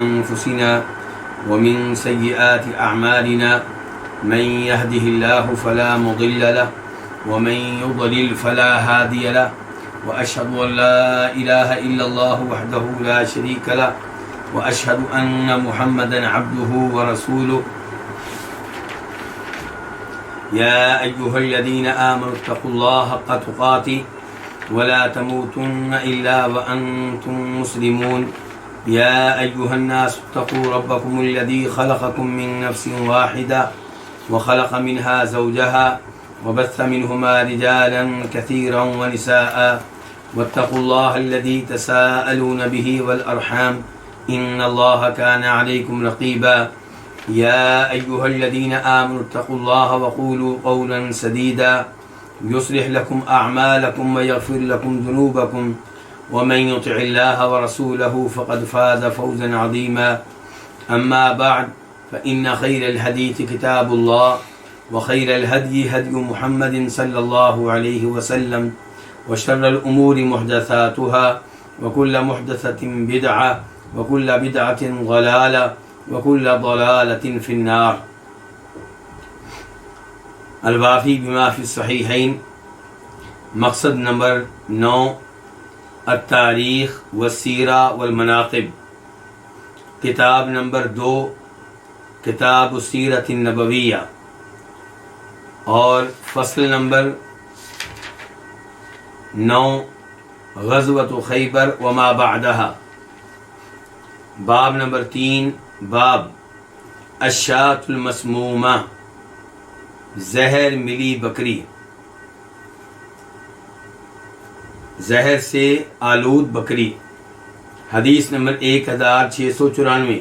أنفسنا ومن سيئات أعمالنا من يهده الله فلا مضل له ومن يضلل فلا هادي له وأشهد أن لا إله إلا الله وحده لا شريك له وأشهد أن محمدا عبده ورسوله يا أيها الذين آمنوا اتقوا الله حق تقاته ولا تموتن إلا وأنتم مسلمون يا أيها الناس اتقوا ربكم الذي خلقكم من نفس واحدة وخلق منها زوجها وبث منهما رجالا كثيرا ونساء واتقوا الله الذي تساءلون به والأرحام إن الله كان عليكم رقيبا يا أيها الذين آمنوا اتقوا الله وقولوا قولا سديدا يصلح لكم أعمالكم ويغفر لكم ذنوبكم ومن يطع الله ورسوله فقد فاز فوزا عظيما أما بعد فإن خير الحديث كتاب الله وخير الهدي هدي محمد صلى الله عليه وسلم وشر الأمور محدثاتها وكل محدثة بدعة وكل بدعة ضلالة وكل ضلالة في النار. الوافی بما فی الصحیحین، مقصد نمبر 9، التاریخ والسیرہ والمناقب، کتاب نمبر 2، کتاب السیرۃ النبویہ، اور فصل نمبر 9، غزوۃ خیبر وما بعدہا، باب نمبر 3، باب الشاۃ المسمومہ، زہر ملی بکری، زہر سے آلود بکری۔ حدیث نمبر 1694،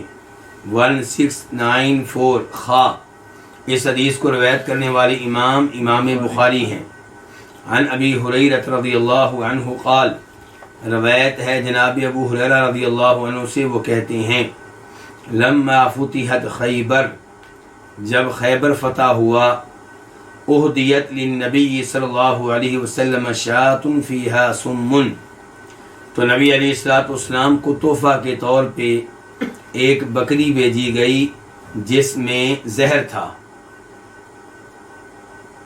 1694 خا۔ اس حدیث کو روایت کرنے والے امام بخاری ہیں۔ عن ابی ہریرہ رضی اللہ عنہ قال، روایت ہے جناب ابو ہریرہ رضی اللہ عنہ سے، وہ کہتے ہیں لما فتحت خیبر، جب خیبر فتح ہوا، اہدیت للنبی صلی اللہ علیہ وسلم شاۃ فیہا سم، تو نبی علیہ الصلوۃ والسلام کو تحفہ کے طور پہ ایک بکری بھیجی گئی جس میں زہر تھا۔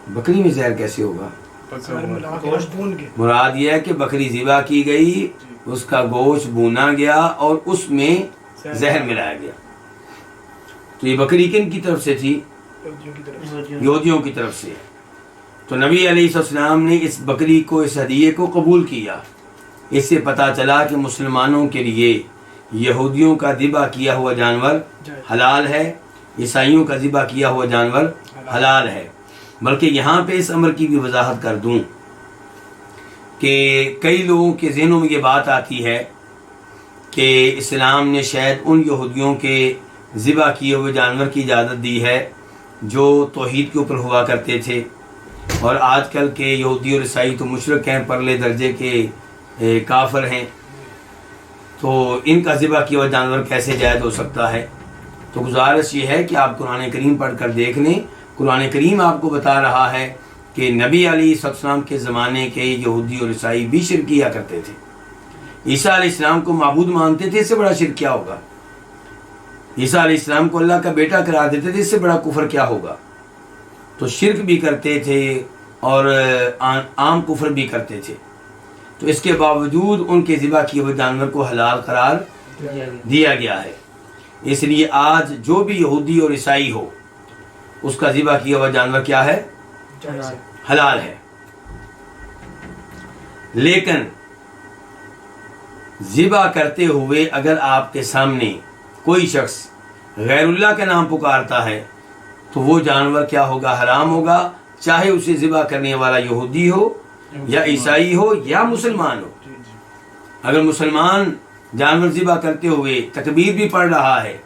بکری میں زہر کیسے ہوگا؟ مراد یہ ہے کہ بکری ذبح کی گئی، اس کا گوشت بھونا گیا اور اس میں زہر ملایا گیا۔ تو یہ بکری کن کی طرف سے تھی؟ یہودیوں کی طرف سے۔ تو نبی علیہ السلام نے اس بکری کو، اس ہدیے کو قبول کیا۔ اس سے پتہ چلا کہ مسلمانوں کے لیے یہودیوں کا ذبح کیا ہوا جانور حلال ہے، عیسائیوں کا ذبح کیا ہوا جانور حلال ہے۔ بلکہ یہاں پہ اس امر کی بھی وضاحت کر دوں کہ کئی لوگوں کے ذہنوں میں یہ بات آتی ہے کہ اسلام نے شاید ان یہودیوں کے ذبح کیے ہوئے جانور کی اجازت دی ہے جو توحید کے اوپر ہوا کرتے تھے، اور آج کل کے یہودی اور عیسائی تو مشرک ہیں، پرلے درجے کے کافر ہیں، تو ان کا ذبح کیا ہوا جانور کیسے جائز ہو سکتا ہے؟ تو گزارش یہ ہے کہ آپ قرآن کریم پڑھ کر دیکھ لیں۔ قرآن کریم آپ کو بتا رہا ہے کہ نبی علیہ السلام کے زمانے کے یہودی اور عیسائی بھی شرک کیا کرتے تھے، عیسیٰ علیہ السلام کو معبود مانتے تھے، اس سے بڑا شرک کیا ہوگا؟ عیسیٰ علیہ السلام کو اللہ کا بیٹا قرار دیتے تھے، اس سے بڑا کفر کیا ہوگا؟ تو شرک بھی کرتے تھے اور عام کفر بھی کرتے تھے، تو اس کے باوجود ان کے ذبح کیے ہوئے جانور کو حلال قرار دیا گیا ہے۔ اس لیے آج جو بھی یہودی اور عیسائی ہو، اس کا ذبح کیا ہوا جانور کیا ہے؟ حلال ہے۔ لیکن ذبح کرتے ہوئے اگر آپ کے سامنے کوئی شخص غیر اللہ کا نام پکارتا ہے تو وہ جانور کیا ہوگا؟ حرام ہوگا، چاہے اسے ذبح کرنے والا یہودی ہو یا عیسائی ہو یا مسلمان ہو۔ اگر مسلمان جانور ذبح کرتے ہوئے تکبیر بھی پڑھ رہا ہے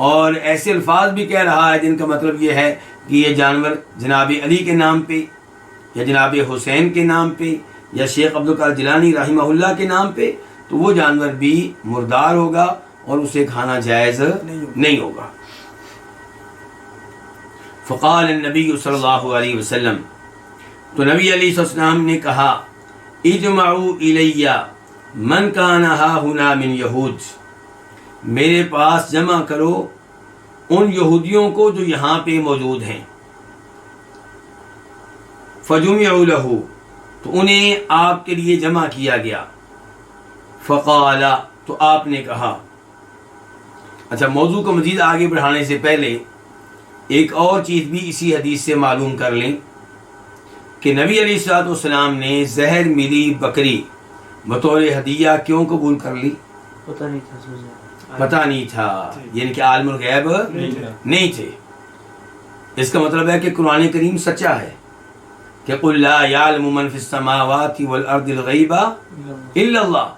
اور ایسے الفاظ بھی کہہ رہا ہے جن کا مطلب یہ ہے کہ یہ جانور جناب علی کے نام پہ یا جناب حسین کے نام پہ یا شیخ عبدالقادر جیلانی رحمہ اللہ کے نام پہ، تو وہ جانور بھی مردار ہوگا اور اسے کھانا جائز نہیں ہوگا۔ فقال النبی صلی اللہ علیہ وسلم، تو نبی علیہ السلام نے کہا اجمعوا الیہ من کان ہاہنا من یہود، میرے پاس جمع کرو ان یہودیوں کو جو یہاں پہ موجود ہیں. فجمعوا له، تو انہیں آپ کے لیے جمع کیا گیا. فقال، تو آپ نے کہا. اچھا، موضوع کو مزید آگے بڑھانے سے پہلے ایک اور چیز بھی اسی حدیث سے معلوم کر لیں کہ نبی علیہ الصلوۃ والسلام نے زہر ملی بکری بطور ہدیہ کیوں قبول کر لی؟ پتہ نہیں تھا، یعنی کہ عالم الغیب نہیں تھے. اس کا مطلب ہے کہ قرآن کریم سچا ہے کہ قل لا یعلم من فی السماوات والارض الغیب الا اللہ،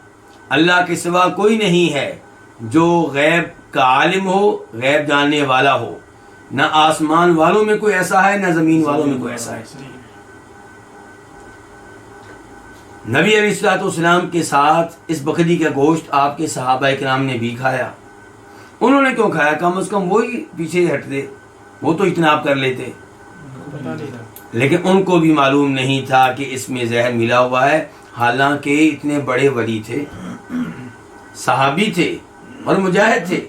اللہ کے سوا کوئی نہیں ہے جو غیب کا عالم ہو، غیب جاننے والا ہو. نہ آسمان والوں میں کوئی ایسا ہے، نہ زمین والوں میں کوئی ایسا ہے. نبی علیہ الصلوۃ والسلام کے ساتھ اس بکری کا گوشت آپ کے صحابہ کرام نے بھی کھایا. انہوں نے کیوں کھایا؟ کم از کم وہی پیچھے ہٹتے، وہ تو اجتناب کر لیتے. لیکن ان کو بھی معلوم نہیں تھا کہ اس میں زہر ملا ہوا ہے، حالانکہ اتنے بڑے ولی تھے، صحابی تھے اور مجاہد تھے.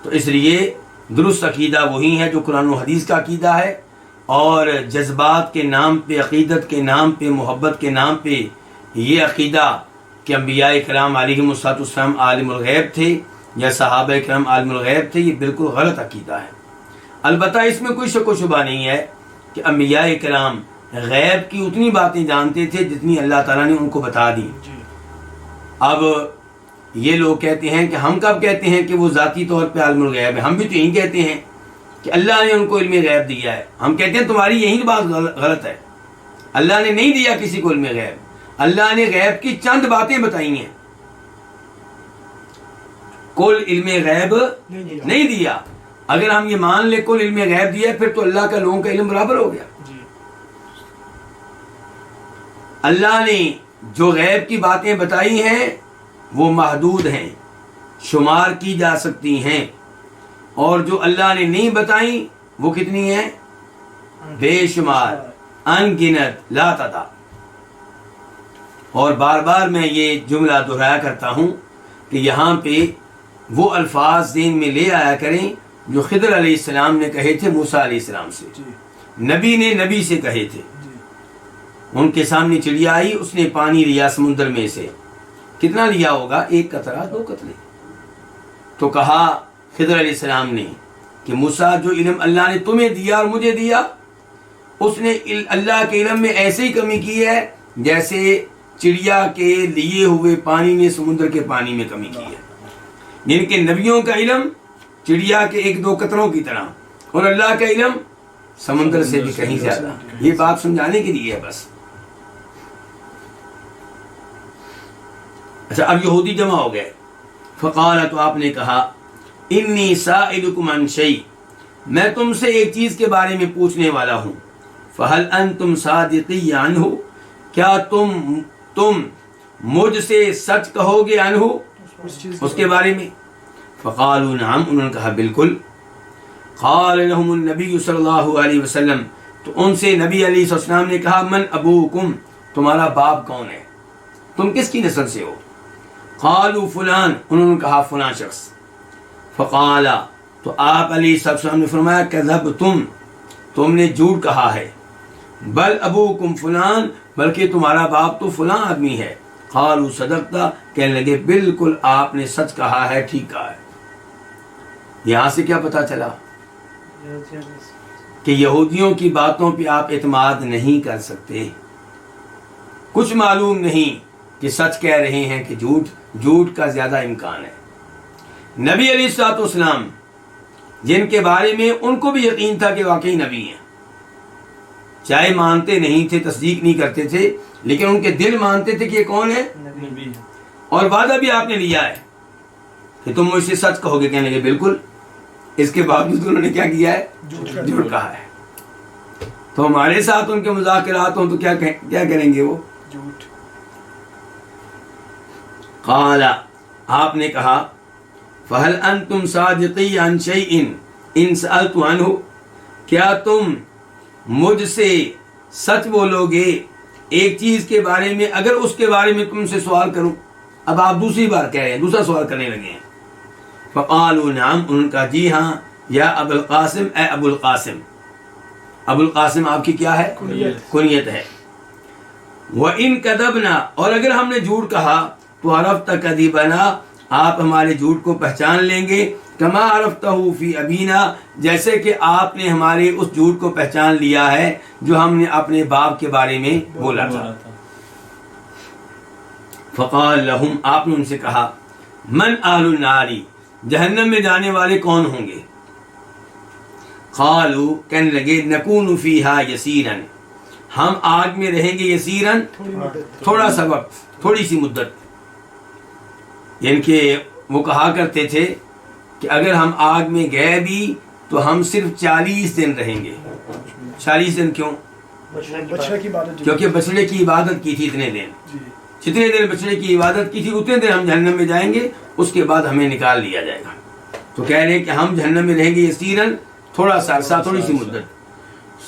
تو اس لیے درست عقیدہ وہی ہے جو قرآن و حدیث کا عقیدہ ہے، اور جذبات کے نام پہ، عقیدت کے نام پہ، محبت کے نام پہ یہ عقیدہ کہ انبیاء کرام علیہم السلام عالم الغیب تھے یا صحابہ کرام عالم الغیب تھے، یہ بالکل غلط عقیدہ ہے. البتہ اس میں کوئی شک و شبہ نہیں ہے کہ انبیاء کرام غیب کی اتنی باتیں جانتے تھے جتنی اللہ تعالیٰ نے ان کو بتا دی. اب یہ لوگ کہتے ہیں کہ ہم کب کہتے ہیں کہ وہ ذاتی طور پہ عالم الغیب ہے؟ ہم بھی تو یہی کہتے ہیں کہ اللہ نے ان کو علم غیب دیا ہے. ہم کہتے ہیں تمہاری یہی بات غلط ہے، اللہ نے نہیں دیا کسی کو علم غیب، اللہ نے غیب کی چند باتیں بتائی ہیں، کل علم غیب نہیں دیا. اگر ہم یہ مان لیں کل علم غیب دیا پھر تو اللہ کا لوگوں کا علم برابر ہو گیا. اللہ نے جو غیب کی باتیں بتائی ہیں وہ محدود ہیں، شمار کی جا سکتی ہیں، اور جو اللہ نے نہیں بتائیں وہ کتنی ہیں؟ بے شمار، ان گنت، لا تعداد. اور بار بار میں یہ جملہ دہرایا کرتا ہوں کہ یہاں پہ وہ الفاظ ذہن میں لے آیا کریں جو خضر علیہ السلام نے کہے تھے موسیٰ علیہ السلام سے، نبی نے نبی سے کہے تھے. ان کے سامنے چڑیا آئی، اس نے پانی لیا سمندر میں سے. کتنا لیا ہوگا؟ 1 قطرہ 2 قطرے. تو کہا خضر علیہ السلام نے کہ موسیٰ، جو علم اللہ نے تمہیں دیا اور مجھے دیا، اس نے اللہ کے علم میں ایسے ہی کمی کی ہے جیسے چڑیا کے لیے ہوئے پانی نے سمندر کے پانی میں کمی کی ہے. جن کے نبیوں کا علم چڑیا کے 1-2 قطروں کی طرح، اور اللہ کا علم سمندر سے بھی کہیں زیادہ. یہ بات سمجھانے کے لیے ہے بس. اچھا، اب یہودی جمع ہو گئے. فقال، تو آپ نے کہا، انی سائلکم عن شیء، میں تم سے ایک چیز کے بارے میں پوچھنے والا ہوں. فہل انتم صادقی عنہ، کیا تم مجھ سے سچ کہو گے عنہ، اس کے بارے میں؟ فقالوا نعم، انہوں نے کہا بالکل. قال لهم النبی صلی اللہ علیہ وسلم، تو ان سے نبی علیہ السلام نے کہا، من ابوکم، تمہارا باپ کون ہے، تم کس کی نسل سے ہو؟ قالوا فلان، انہوں نے کہا فلاں شخص. فقال، تو آپ علیہ السلام نے فرمایا، کذبتم، تم نے جھوٹ کہا ہے. بل ابوکم فلان، بلکہ تمہارا باپ تو فلاں آدمی ہے. قالوا صدقتا، کہنے لگے بالکل آپ نے سچ کہا ہے، ٹھیک کہا ہے. یہاں سے کیا پتا چلا؟ کہ یہودیوں کی باتوں پہ آپ اعتماد نہیں کر سکتے. کچھ معلوم نہیں کہ سچ کہہ رہے ہیں کہ جھوٹ کا زیادہ امکان ہے. نبی علیہ الصلوۃ والسلام جن کے بارے میں ان کو بھی یقین تھا کہ واقعی نبی ہیں، چاہے مانتے نہیں تھے، تصدیق نہیں کرتے تھے، لیکن ان کے دل مانتے تھے کہ یہ کون ہے، نبی ہے. اور وعدہ بھی آپ نے لیا ہے کہ تم مجھ سے سچ کہو گے. کہنے لگے بالکل. اس کے باوجود انہوں نے کیا کیا ہے؟ جھوٹ کہا ہے. تو ہمارے ساتھ ان کے مذاکرات ہوں تو کیا کریں گے وہ؟ جھوٹ. قال، آپ نے کہا، فہل انتم صادقی عن شیء ان سألت عنہ، کیا تم مجھ سے سچ بولو گے ایک چیز کے بارے میں اگر اس کے بارے میں تم سے سوال کروں؟ اب آپ دوسری بار کہہ رہے ہیں، دوسرا سوال کرنے لگے ہیں. فقالوا نعم، انہوں نے کہا جی ہاں، یا ابو القاسم، اے ابو القاسم. ابو القاسم آپ کی کیا ہے؟ کنیت ہے. وَإِن كَذَبْنَا، اور اگر ہم نے جھوٹ کہا تو عرفت كَذِبَنَا، آپ ہمارے جھوٹ کو پہچان لیں گے. کما عرفتہ فی ابینا، جیسے کہ آپ نے ہمارے اس جھوٹ کو پہچان لیا ہے جو ہم نے اپنے باپ کے بارے میں بولا تھا. فقال لہم، آپ نے ان سے کہا، من اہل النار، جہنم میں جانے والے کون ہوں گے؟ قالوا، کہنے لگے، نکون فیہا یسیرا، ہم آگ میں رہیں گے یسیرا، تھوڑا سا وقت، تھوڑی سی مدت. یعنی کہ وہ کہا کرتے تھے کہ اگر ہم آگ میں گئے بھی تو ہم صرف 40 دن رہیں گے. 40 دن کیوں؟ کیونکہ بچڑے کی عبادت کی تھی اتنے دن. جتنے دن بچڑے کی عبادت کی تھی اتنے دن ہم جہنم میں جائیں گے، اس کے بعد ہمیں نکال لیا جائے گا. تو کہہ رہے ہیں کہ ہم جہنم میں رہیں گے یسیرن، تھوڑا سا عرصہ، تھوڑی سی مدت.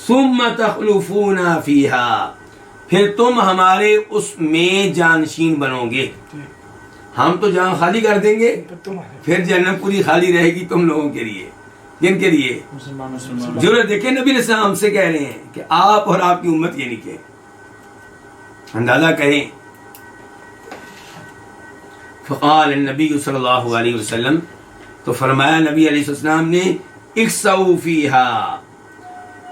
ثم تخلفون فیہا، پھر تم ہمارے اس میں جانشین بنو گے. ہم تو جہاں خالی کر دیں گے، پھر جہنم پوری خالی رہے گی تم لوگوں کے لیے. جن کے لیے ضرورت دیکھیں، نبی علیہ السلام ہم سے کہہ رہے ہیں کہ آپ اور آپ کی امت یہ نہیں کہ اندازہ کریں. فقال النبی صلی اللہ علیہ وسلم، تو فرمایا نبی علیہ السلام نے، اکسوا فیہا،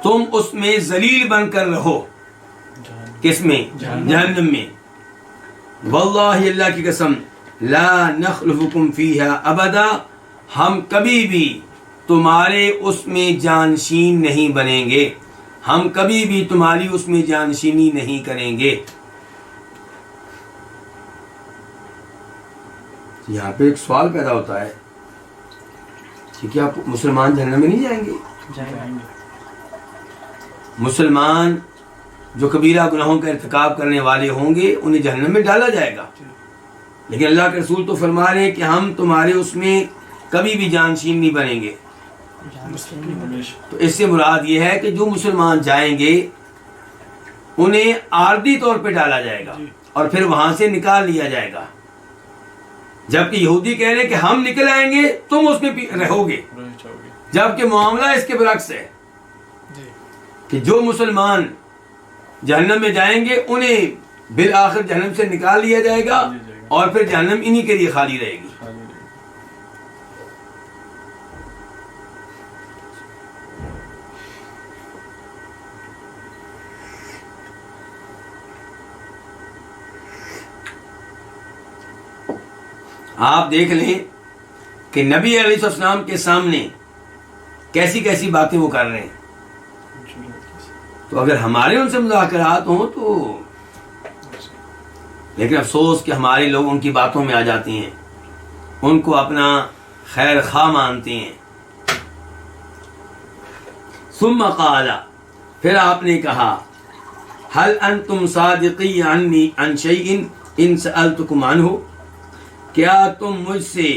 تم اس میں ذلیل بن کر رہو. کس میں؟ جہنم میں. واللہ، اللہ کی قسم، لا نخلفکم فیہا ابدا، ہم کبھی بھی تمہارے اس میں جانشین نہیں بنیں گے، ہم کبھی بھی تمہاری اس میں جانشینی نہیں کریں گے. یہاں پہ ایک سوال پیدا ہوتا ہے کہ کیا مسلمان جہنم میں نہیں جائیں گے؟ جائیں گے. مسلمان جو کبیرہ گناہوں کا ارتکاب کرنے والے ہوں گے انہیں جہنم میں ڈالا جائے گا، لیکن اللہ کے رسول تو فرما رہے ہیں کہ ہم تمہارے اس میں کبھی بھی جانشین نہیں بنیں گے. تو اس سے مراد یہ ہے کہ جو مسلمان جائیں گے انہیں عارضی طور پہ ڈالا جائے گا اور پھر وہاں سے نکال لیا جائے گا. جبکہ یہودی کہہ رہے ہیں کہ ہم نکل آئیں گے، تم اس میں رہو گے، جبکہ معاملہ اس کے برعکس ہے کہ جو مسلمان جہنم میں جائیں گے انہیں بالآخر جہنم سے نکال لیا جائے گا اور پھر جہنم انہی کے لیے خالی رہے گی. آپ دیکھ لیں کہ نبی علیہ السلام کے سامنے کیسی کیسی باتیں وہ کر رہے ہیں. تو اگر ہمارے ان سے مذاکرات ہوں تو، لیکن افسوس کہ ہمارے لوگ ان کی باتوں میں آ جاتے ہیں، ان کو اپنا خیر خواہ مانتے ہیں. ثم قال، پھر آپ نے کہا، هل انتم صادقی عنی عن شیء ان سألتکم عنہ، کیا تم مجھ سے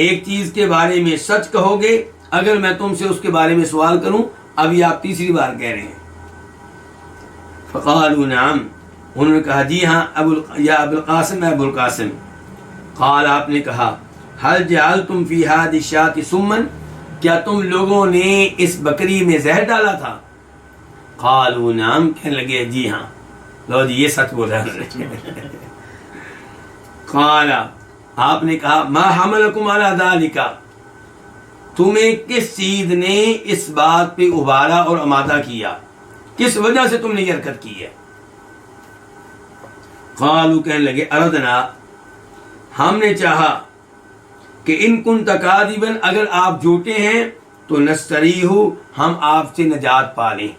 ایک چیز کے بارے میں سچ کہو گے اگر میں تم سے اس کے بارے میں سوال کروں؟ اب یہ آپ تیسری بار کہہ رہے ہیں. فقالوا نعم، انہوں نے کہا جی ہاں یا ابو القاسم، ابو القاسم. قال، آپ نے کہا، هل جعلتم فی هذه الشاة سما، کیا تم لوگوں نے اس بکری میں زہر ڈالا تھا؟ قالوا نعم، کہنے لگے جی ہاں. لو جی، یہ سچ بولا ہے. قال، آپ نے کہا، ما حملکم علی ذالک، تمہیں کس چیز نے اس بات پہ ابھارا اور آمادہ کیا، کس وجہ سے تم نے یہ حرکت کی ہے؟ قالوا، کہنے لگے، اردنا، ہم نے چاہا کہ ان کنت کاذبا، اگر آپ جھوٹے ہیں تو نستریح، ہم آپ سے نجات پا لیں.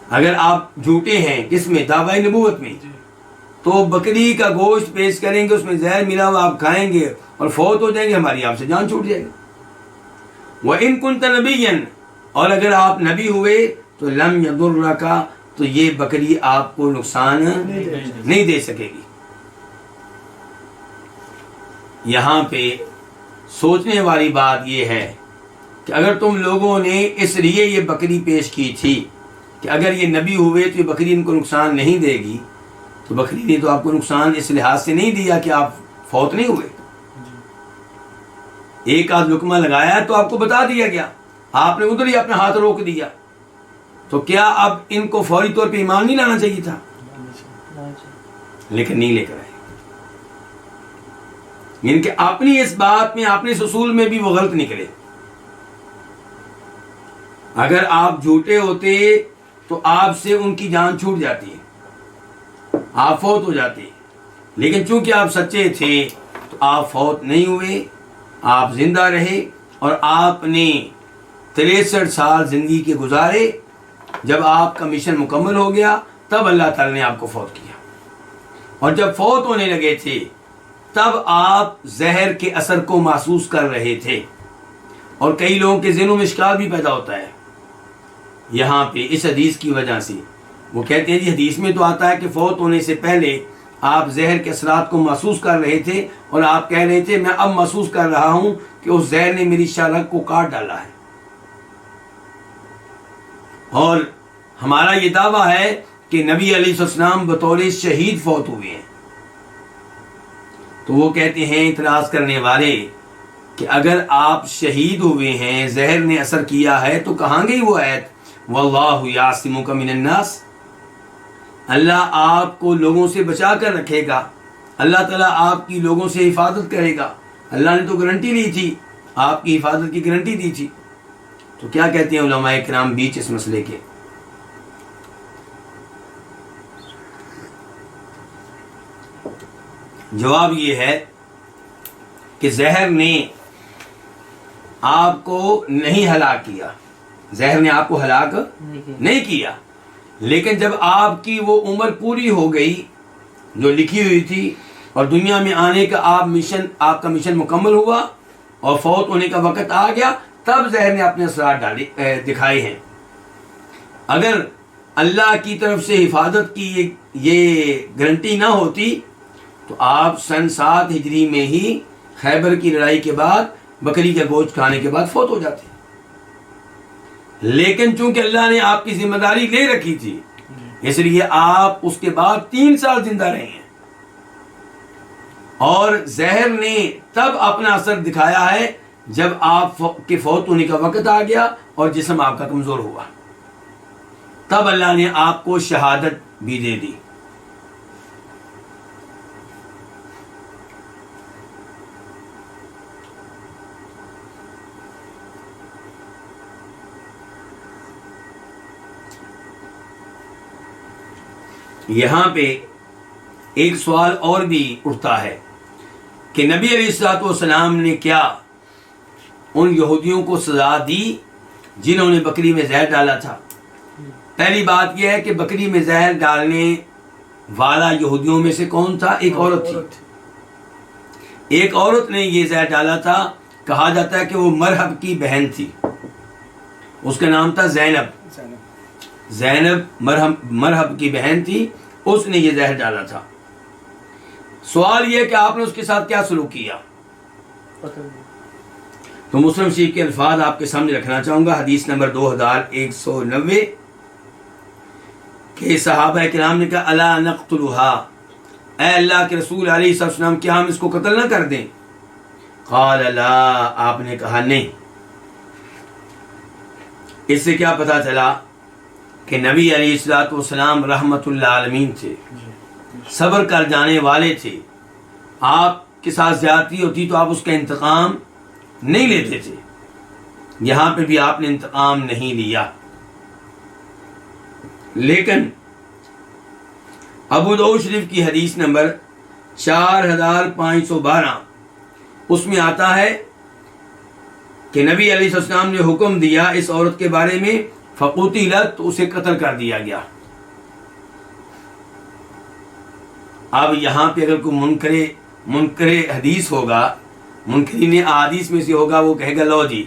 اگر آپ جھوٹے ہیں کس میں؟ دعوی نبوت میں، تو بکری کا گوشت پیش کریں گے، اس میں زہر ملا ہوا، آپ کھائیں گے اور فوت ہو جائیں گے، ہماری آپ سے جان چھوٹ جائے گی. وَإِن كُنْتَ نَبِيًّا، اور اگر آپ نبی ہوئے تو لم يضرك، تو یہ بکری آپ کو نقصان نہیں دے سکے گی. یہاں پہ سوچنے والی بات یہ ہے کہ اگر تم لوگوں نے اس لیے یہ بکری پیش کی تھی کہ اگر یہ نبی ہوئے تو یہ بکری ان کو نقصان نہیں دے گی، تو بکری نے تو آپ کو نقصان اس لحاظ سے نہیں دیا کہ آپ فوت نہیں ہوئے. ایک آدھ لقمہ لگایا تو آپ کو بتا دیا گیا, آپ نے ادھر ہی اپنا ہاتھ روک دیا, تو کیا اب ان کو فوری طور پہ ایمان نہیں لانا چاہیے تھا؟ لیکن نہیں لے کر آئے. یعنی کہ اپنی اس بات میں, اپنے اس اصول میں بھی وہ غلط نکلے. اگر آپ جھوٹے ہوتے تو آپ سے ان کی جان چھوٹ جاتی ہے, آپ فوت ہو جاتے, لیکن چونکہ آپ سچے تھے تو آپ فوت نہیں ہوئے, آپ زندہ رہے, اور آپ نے 63 سال زندگی کے گزارے. جب آپ کا مشن مکمل ہو گیا تب اللہ تعالی نے آپ کو فوت کیا, اور جب فوت ہونے لگے تھے تب آپ زہر کے اثر کو محسوس کر رہے تھے. اور کئی لوگوں کے ذہنوں میں اشکال بھی پیدا ہوتا ہے یہاں پہ اس حدیث کی وجہ سے. وہ کہتے ہیں جی حدیث میں تو آتا ہے کہ فوت ہونے سے پہلے آپ زہر کے اثرات کو محسوس کر رہے تھے, اور آپ کہہ رہے تھے میں اب محسوس کر رہا ہوں کہ اس زہر نے میری شرح کو کاٹ ڈالا ہے. اور ہمارا یہ دعویٰ ہے کہ نبی علیہ السلام بطور شہید فوت ہوئے ہیں. تو وہ کہتے ہیں اعتراض کرنے والے کہ اگر آپ شہید ہوئے ہیں, زہر نے اثر کیا ہے, تو کہاں گئی وہ آیت واللہ یعصمک من الناس, اللہ آپ کو لوگوں سے بچا کر رکھے گا, اللہ تعالیٰ آپ کی لوگوں سے حفاظت کرے گا. اللہ نے تو گارنٹی لی تھی, آپ کی حفاظت کی گارنٹی دی تھی. تو کیا کہتے ہیں علماء کرام بیچ اس مسئلے کے؟ جواب یہ ہے کہ زہر نے آپ کو نہیں ہلاک کیا, زہر نے آپ کو ہلاک نہیں کیا, لیکن جب آپ کی وہ عمر پوری ہو گئی جو لکھی ہوئی تھی, اور دنیا میں آنے کا آپ کا مشن مکمل ہوا اور فوت ہونے کا وقت آ گیا, تب زہر نے اپنے اثرات دکھائے ہیں. اگر اللہ کی طرف سے حفاظت کی یہ گارنٹی نہ ہوتی تو آپ سن 7 ہجری میں ہی خیبر کی لڑائی کے بعد بکری کا گوشت کھانے کے بعد فوت ہو جاتے. لیکن چونکہ اللہ نے آپ کی ذمہ داری لے رکھی تھی, اس لیے آپ اس کے بعد 3 سال زندہ رہے ہیں, اور زہر نے تب اپنا اثر دکھایا ہے جب آپ کے فوت ہونے کا وقت آ گیا اور جسم آپ کا کمزور ہوا, تب اللہ نے آپ کو شہادت بھی دے دی. یہاں پہ ایک سوال اور بھی اٹھتا ہے کہ نبی علیہ الصلوۃ والسلام نے کیا ان یہودیوں کو سزا دی جنہوں نے بکری میں زہر ڈالا تھا؟ پہلی بات یہ ہے کہ بکری میں زہر ڈالنے والا یہودیوں میں سے کون تھا؟ ایک عورت تھی. ایک عورت نے یہ زہر ڈالا تھا. کہا جاتا ہے کہ وہ مرحب کی بہن تھی, اس کا نام تھا زینب مرحب کی بہن تھی, اس نے یہ زہر ڈالا تھا. سوال یہ کہ آپ نے اس کے ساتھ کیا سلوک کیا؟ تو مسلم شریف کے الفاظ آپ کے سامنے رکھنا چاہوں گا. حدیث نمبر 2190 کہ صحابہ کرام نے کہا الا نقتلها, اے اللہ کے رسول علیہ السلام کیا ہم اس کو قتل نہ کر دیں؟ قال لا, آپ نے کہا نہیں. اس سے کیا پتا چلا کہ نبی علیہ الصلوۃ والسلام رحمت اللہ عالمین تھے, صبر کر جانے والے تھے. آپ کے ساتھ زیادتی ہوتی تو آپ اس کا انتقام نہیں لیتے تھے. یہاں پہ بھی آپ نے انتقام نہیں لیا. لیکن ابو داؤد شریف کی حدیث نمبر 4512 اس میں آتا ہے کہ نبی علیہ السلام نے حکم دیا اس عورت کے بارے میں, فقتلت, تو اسے قتل کر دیا گیا. اب یہاں پہ اگر کوئی منکر حدیث ہوگا, منکرین احادیث میں سے ہوگا, وہ کہے گا لو جی,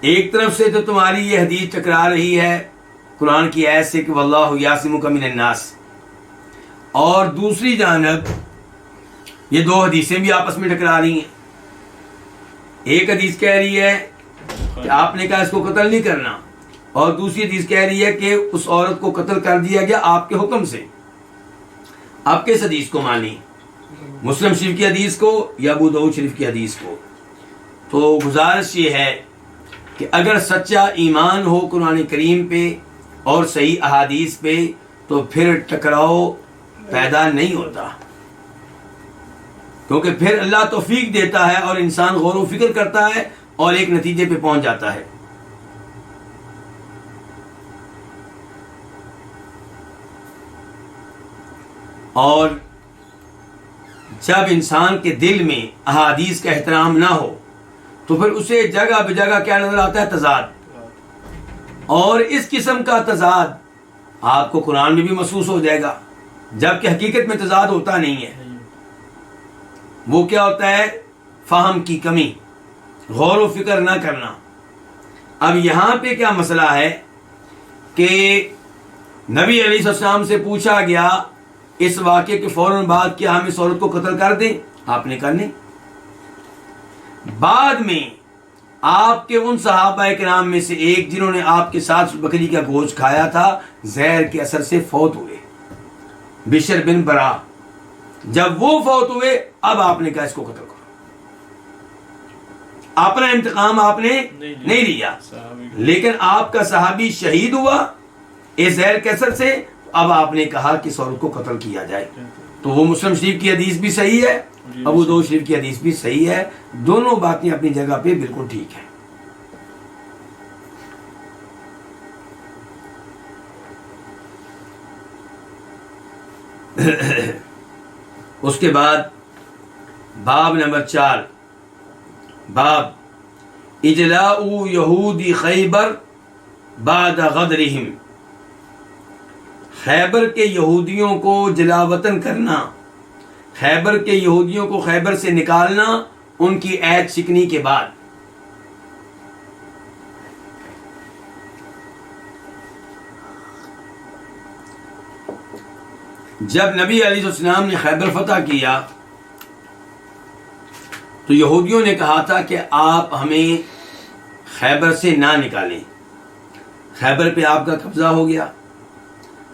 ایک طرف سے تو تمہاری یہ حدیث ٹکرا رہی ہے قرآن کی آیت سے کہ واللہ یعصمک من الناس, اور دوسری جانب یہ دو حدیثیں بھی آپس میں ٹکرا رہی ہیں. ایک حدیث کہہ رہی ہے کہ آپ نے کہا اس کو قتل نہیں کرنا, اور دوسری حدیث کہہ رہی ہے کہ اس عورت کو قتل کر دیا گیا آپ کے حکم سے. آپ کس حدیث کو مانیں؟ مسلم شریف کی حدیث کو یا ابو داؤد شریف کی حدیث کو؟ تو گزارش یہ ہے کہ اگر سچا ایمان ہو قرآن کریم پہ اور صحیح احادیث پہ تو پھر ٹکراؤ پیدا نہیں ہوتا، کیونکہ پھر اللہ توفیق دیتا ہے اور انسان غور و فکر کرتا ہے اور ایک نتیجے پہ پہنچ جاتا ہے۔ اور جب انسان کے دل میں احادیث کا احترام نہ ہو تو پھر اسے جگہ بہ جگہ کیا نظر آتا ہے؟ تضاد۔ اور اس قسم کا تضاد آپ کو قرآن میں بھی محسوس ہو جائے گا، جبکہ حقیقت میں تضاد ہوتا نہیں ہے۔ وہ کیا ہوتا ہے؟ فہم کی کمی، غور و فکر نہ کرنا۔ اب یہاں پہ کیا مسئلہ ہے کہ نبی علیہ السلام سے پوچھا گیا اس واقعے کے فوراً بعد کیا ہم اس عورت کو قتل کر دیں؟ آپ نے کہا نہیں۔ بعد میں آپ کے ان صحابہ کرام میں سے ایک جنہوں نے آپ کے ساتھ بکری کا گوشت کھایا تھا زہر کے اثر سے فوت ہوئے، بشر بن برا۔ جب وہ فوت ہوئے اب آپ نے کہا اس کو قتل کرو۔ اپنا انتقام آپ نے نہیں لیا، لیکن آپ کا صحابی شہید ہوا اس زہر کے اثر سے، اب آپ نے کہا کہ اس عورت کو قتل کیا جائے۔ تو وہ مسلم شریف کی حدیث بھی صحیح ہے، ابو داؤد شریف کی حدیث بھی صحیح ہے، دونوں باتیں اپنی جگہ پہ بالکل ٹھیک ہیں۔ اس کے بعد باب نمبر 4، باب اجلاء یہودی خیبر بعد غدرہم، خیبر کے یہودیوں کو جلا وطن کرنا، خیبر کے یہودیوں کو خیبر سے نکالنا ان کی عہد شکنی کے بعد۔ جب نبی علیہ السلام نے خیبر فتح کیا تو یہودیوں نے کہا تھا کہ آپ ہمیں خیبر سے نہ نکالیں، خیبر پہ آپ کا قبضہ ہو گیا،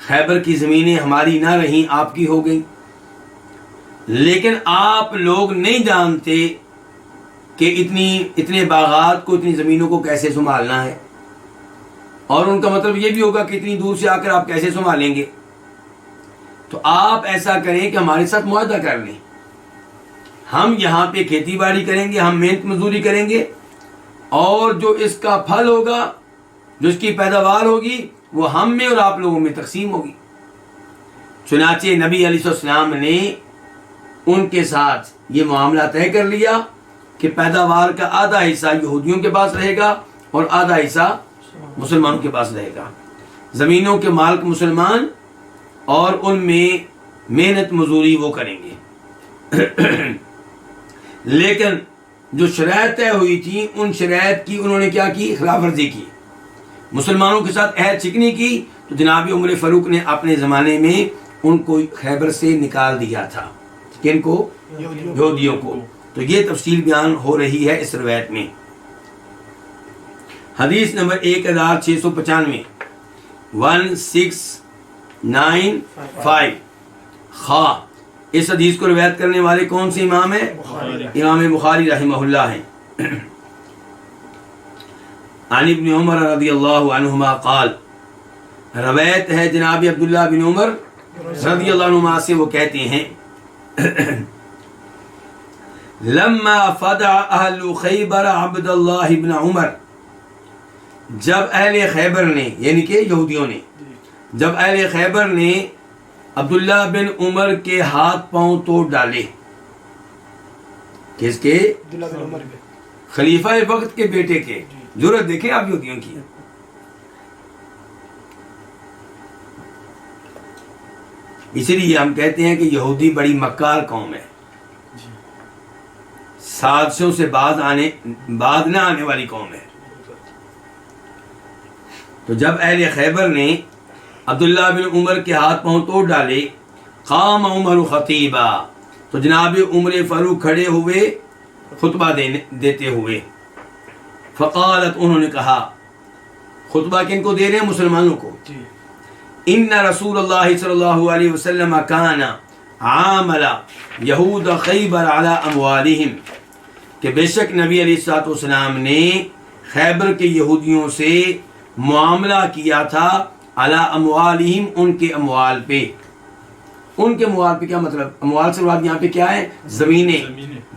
خیبر کی زمینیں ہماری نہ رہیں آپ کی ہو گئی، لیکن آپ لوگ نہیں جانتے کہ اتنے باغات کو، اتنی زمینوں کو کیسے سنبھالنا ہے، اور ان کا مطلب یہ بھی ہوگا کہ اتنی دور سے آ کر آپ کیسے سنبھالیں گے، تو آپ ایسا کریں کہ ہمارے ساتھ معاہدہ کر لیں، ہم یہاں پہ کھیتی باڑی کریں گے، ہم محنت مزدوری کریں گے، اور جو اس کا پھل ہوگا، جو اس کی پیداوار ہوگی وہ ہم میں اور آپ لوگوں میں تقسیم ہوگی۔ چنانچہ نبی علیہ السلام نے ان کے ساتھ یہ معاملہ طے کر لیا کہ پیداوار کا آدھا حصہ یہودیوں کے پاس رہے گا اور آدھا حصہ مسلمانوں کے پاس رہے گا، زمینوں کے مالک مسلمان اور ان میں محنت مزدوری وہ کریں گے۔ لیکن جو شرائط طے ہوئی تھی ان شرائط کی انہوں نے کیا کی؟ خلاف ورزی کی، مسلمانوں کے ساتھ عہد شکنی کی۔ تو جناب عمر فاروق نے اپنے زمانے میں ان کو خیبر سے نکال دیا تھا۔ کن کو؟ یہودیوں کو۔ تو یہ تفصیل بیان ہو رہی ہے اس روایت میں۔ حدیث نمبر 1695، 1695 خا۔ اس حدیث کو روایت کرنے والے کون سے امام ہیں؟ امام بخاری رحمہ اللہ ہیں۔ عن ابن عمر رضی اللہ عنہما قال، روایت ہے جناب عبداللہ بن عمر رضی اللہ عنہما سے، وہ کہتے ہیں لما فدع اہل خیبر عبد اللہ بن عمر، جب اہل خیبر نے، یعنی کہ یہودیوں نے، جب اہل خیبر نے عبداللہ بن عمر کے ہاتھ پاؤں توڑ ڈالے، کس کے؟ خلیفہ وقت کے بیٹے کے۔ ضرورت دیکھیں آپ یہودیوں کی۔ اسی لیے ہم کہتے ہیں کہ یہودی بڑی مکار قوم ہے، سازشوں سے باز نہ آنے والی قوم ہے۔ تو جب اہل خیبر نے عبداللہ بن عمر کے ہاتھ پاؤں توڑ ڈالے، قام عمر خطیبا، تو جناب عمر فاروق کھڑے ہوئے خطبہ دیتے ہوئے، فقالت، انہوں نے کہا، خطبہ کن کو دے رہے ہیں؟ مسلمانوں کو۔ ان رسول اللہ صلی اللہ علیہ وسلم کان عامل یہود خیبر علی اموالہم کہ بے شک نبی علیہ الصلوۃ والسلام نے خیبر کے یہودیوں سے معاملہ کیا تھا علی اموالہم ان کے اموال پہ. ان کے اموال پہ کیا مطلب؟ اموال سے مراد یہاں پہ کیا ہے؟ زمینیں،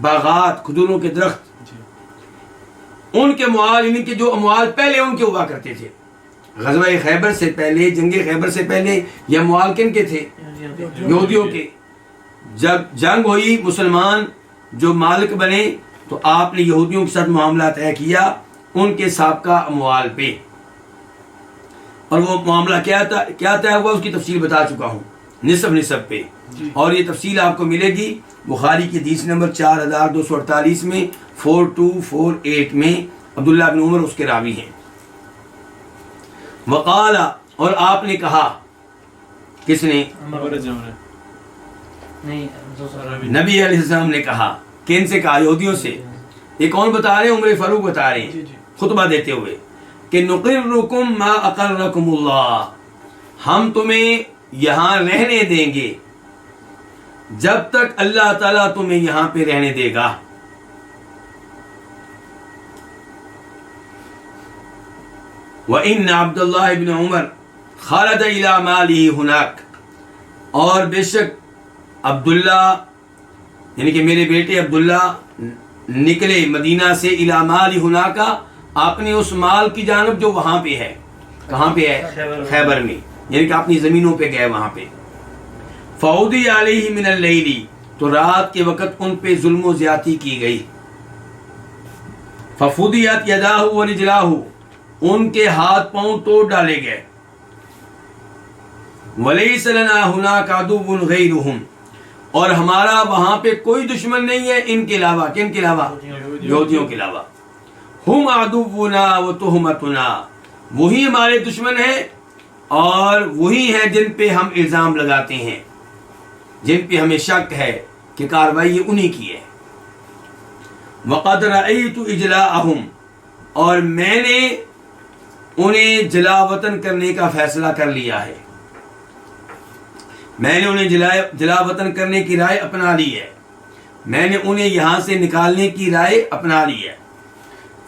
باغات، کھجوروں کے درخت. ان کے اموال یعنی کہ جو اموال پہلے ان کے ہوا کرتے تھے. غزوہ خیبر سے پہلے، جنگ خیبر سے پہلے یہ اموال کن کے تھے؟ یہودیوں کے. جب جنگ ہوئی مسلمان جو مالک بنے تو آپ نے یہودیوں کے ساتھ معاملہ طے کیا ان کے سابقہ اموال پہ. اور وہ معاملہ کیا طے ہوا اس کی تفصیل بتا چکا ہوں، نصب پہ. اور یہ تفصیل آپ کو ملے گی بخاری کی حدیث نمبر 4248 میں، 4248 میں. عبداللہ بن عمر اس کے راوی ہیں. وقال اور آپ نے کہا، کس نے؟ نبی علیہ السلام نے کہا. کن سے کہا؟ یہودیوں سے. یہ کون بتا رہے ہیں؟ عمر فاروق بتا رہے ہیں خطبہ دیتے ہوئے کہ نقرکم ما اقرکم اللہ، ہم تمہیں یہاں رہنے دیں گے جب تک اللہ تعالیٰ تمہیں یہاں پہ رہنے دے گا. وَإِنَّ عَبْدَ اللَّهِ بْنِ عُمَرَ خَرَجَ إِلَى مَالِهِ هُنَاكَ، اور بے شک عبداللہ یعنی کہ میرے بیٹے عبداللہ نکلے مدینہ سے إِلَى مَالِ هُنَاكَ، اپنے اس مال کی جانب جو وہاں پہ ہے. کہاں پہ ہے؟ خیبر میں، یعنی کہ اپنی زمینوں پہ گئے وہاں پہ. فَعُدِيَ عَلَيْهِ مِنَ اللَّيْلِ، تو رات کے وقت ان پہ ظلم و زیادتی کی گئی. فَفُدِيَتْ يَدَاهُ وَرِجْلَاهُ، ان کے ہاتھ پاؤں توڑ ڈالے گئے. وَلَيْسَ لَنَا هُنَاكَ عَدُوٌّ غَيْرُهُمْ، اور ہمارا وہاں پہ کوئی دشمن نہیں ہے ان کے علاوہ. کن کے علاوہ؟ یہودیوں کے علاوہ. ہم عدونا وتہمتنا، وہی ہمارے دشمن ہیں اور وہی ہیں جن پہ ہم الزام لگاتے ہیں، جن پہ ہمیں شک ہے کہ کاروائی یہ انہی کی ہے. وقد رأیت اجلاءہم، اور میں نے انہیں جلا وطن کرنے کا فیصلہ کر لیا ہے. میں نے انہیں جلا وطن کرنے کی رائے اپنا لی ہے. میں نے انہیں یہاں سے نکالنے کی رائے اپنا لی ہے.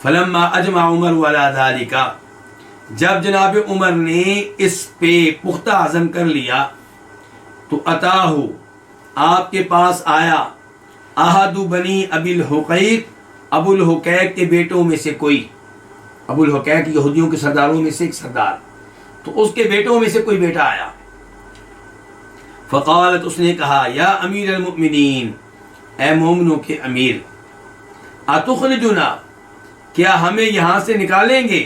فلما اجمع عمر ولا ذالک، جب جناب عمر نے اس پہ پختہ عزم کر لیا تو اتاہ، آپ کے پاس آیا، احد بنی ابی الحقیق، ابو الحقیق کے بیٹوں میں سے کوئی. ابو الحقیق یہودیوں کے سرداروں میں سے ایک سردار، تو اس کے بیٹوں میں سے کوئی بیٹا آیا. فقالت، اس نے کہا، یا امیر المؤمنین، اے مومنوں کے امیر، اتخرجنا، کیا ہمیں یہاں سے نکالیں گے؟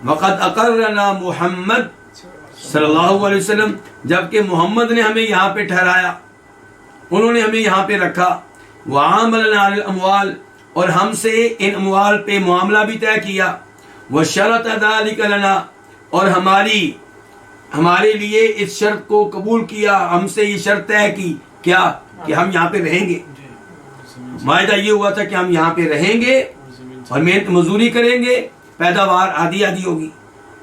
وقد اقرنا محمد صلی اللہ علیہ وسلم، جبکہ محمد نے ہمیں یہاں پہ ٹھہرایا، انہوں نے ہمیں یہاں پہ رکھا. وعاملنا علی الاموال، اور ہم سے ان اموال پہ معاملہ بھی طے کیا. وشرط ذلک لنا، اور ہمارے لیے اس شرط کو قبول کیا، ہم سے یہ شرط طے کی کیا کہ ہم یہاں پہ رہیں گے. معاہدہ یہ ہوا تھا کہ ہم یہاں پہ رہیں گے اور محنت مزدوری کریں گے، پیداوار آدھی ہوگی.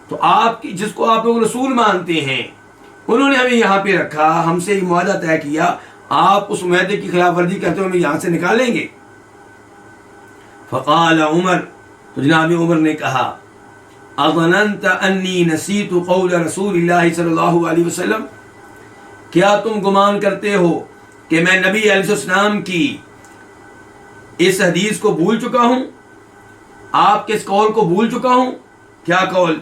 تو آپ کی جس کو آپ لوگ رسول مانتے ہیں انہوں نے ہمیں یہاں پہ رکھا، ہم سے یہ معاہدہ طے کیا، آپ اس معاہدے کی خلاف ورزی کرتے ہوئے ہمیں یہاں سے نکالیں گے. فقال عمر، تو جناب عمر نے کہا، اظننت انی نسیت قول رسول اللہ صلی اللہ علیہ وسلم، کیا تم گمان کرتے ہو کہ میں نبی علیہ السلام کی اس حدیث کو بھول چکا ہوں، آپ کے اس قول کو بھول چکا ہوں؟ کیا قول؟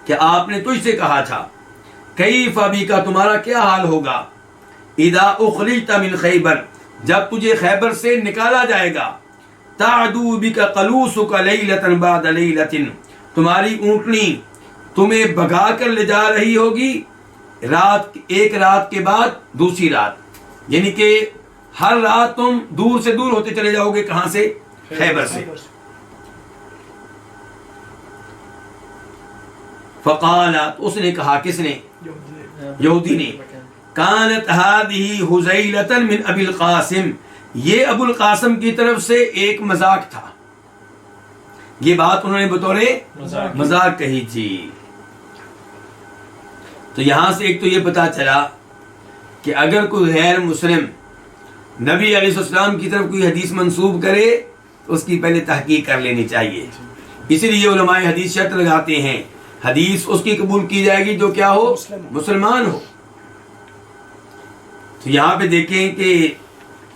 کہ آپ نے تجھ سے کہا تھا، کیف بک، تمہارا کیا حال ہوگا، اذا اخرجت من خیبر، جب تجھے خیبر سے نکالا جائے گا، تعدو بک قلوسک لیلۃ بعد لیلۃ، تمہاری اونٹنی تمہیں بھگا کر لے جا رہی ہوگی ایک رات کے بعد دوسری رات، یعنی کہ ہر رات تم دور سے دور ہوتے چلے جاؤ گے. کہاں سے؟ خیبر سے. فقال، اس نے کہا، کس نے؟ یہودی نے. کانت هذه حذیلۃ من ابی القاسم، یہ ابو القاسم کی طرف سے ایک مذاق تھا. یہ بات انہوں نے بطور مذاق کہی تھی. تو یہاں سے ایک تو یہ پتا چلا کہ اگر کوئی غیر مسلم نبی علیہ السلام کی طرف کوئی حدیث منسوب کرے تو اس کی پہلے تحقیق کر لینی چاہیے. اسی لیے علماء حدیث شرط لگاتے ہیں حدیث اس کی قبول کی جائے گی جو کیا ہو؟ مسلمان ہو. تو یہاں پہ دیکھیں کہ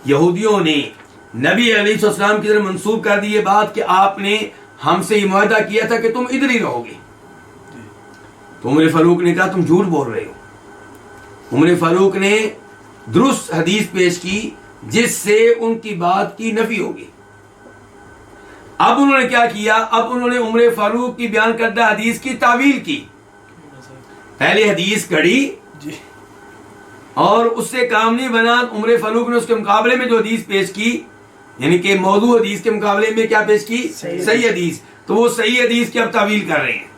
یہودیوں نے نبی علیہ السلام کی طرف منسوب کر دی یہ بات کہ آپ نے ہم سے یہ معاہدہ کیا تھا کہ تم ادھر ہی رہو گے. تو عمر فاروق نے کہا تم جھوٹ بول رہے ہو. عمر فاروق نے درست حدیث پیش کی جس سے ان کی بات کی نفی ہوگی. اب انہوں نے کیا کیا؟ اب انہوں نے عمر فاروق کی بیان کردہ حدیث کی تعویل کی. پہلے حدیث گھڑی اور اس سے کام نہیں بنا. عمر فاروق نے اس کے مقابلے میں جو حدیث پیش کی یعنی کہ موضوع حدیث کے مقابلے میں کیا پیش کی؟ صحیح حدیث. تو وہ صحیح حدیث کی اب تعویل کر رہے ہیں.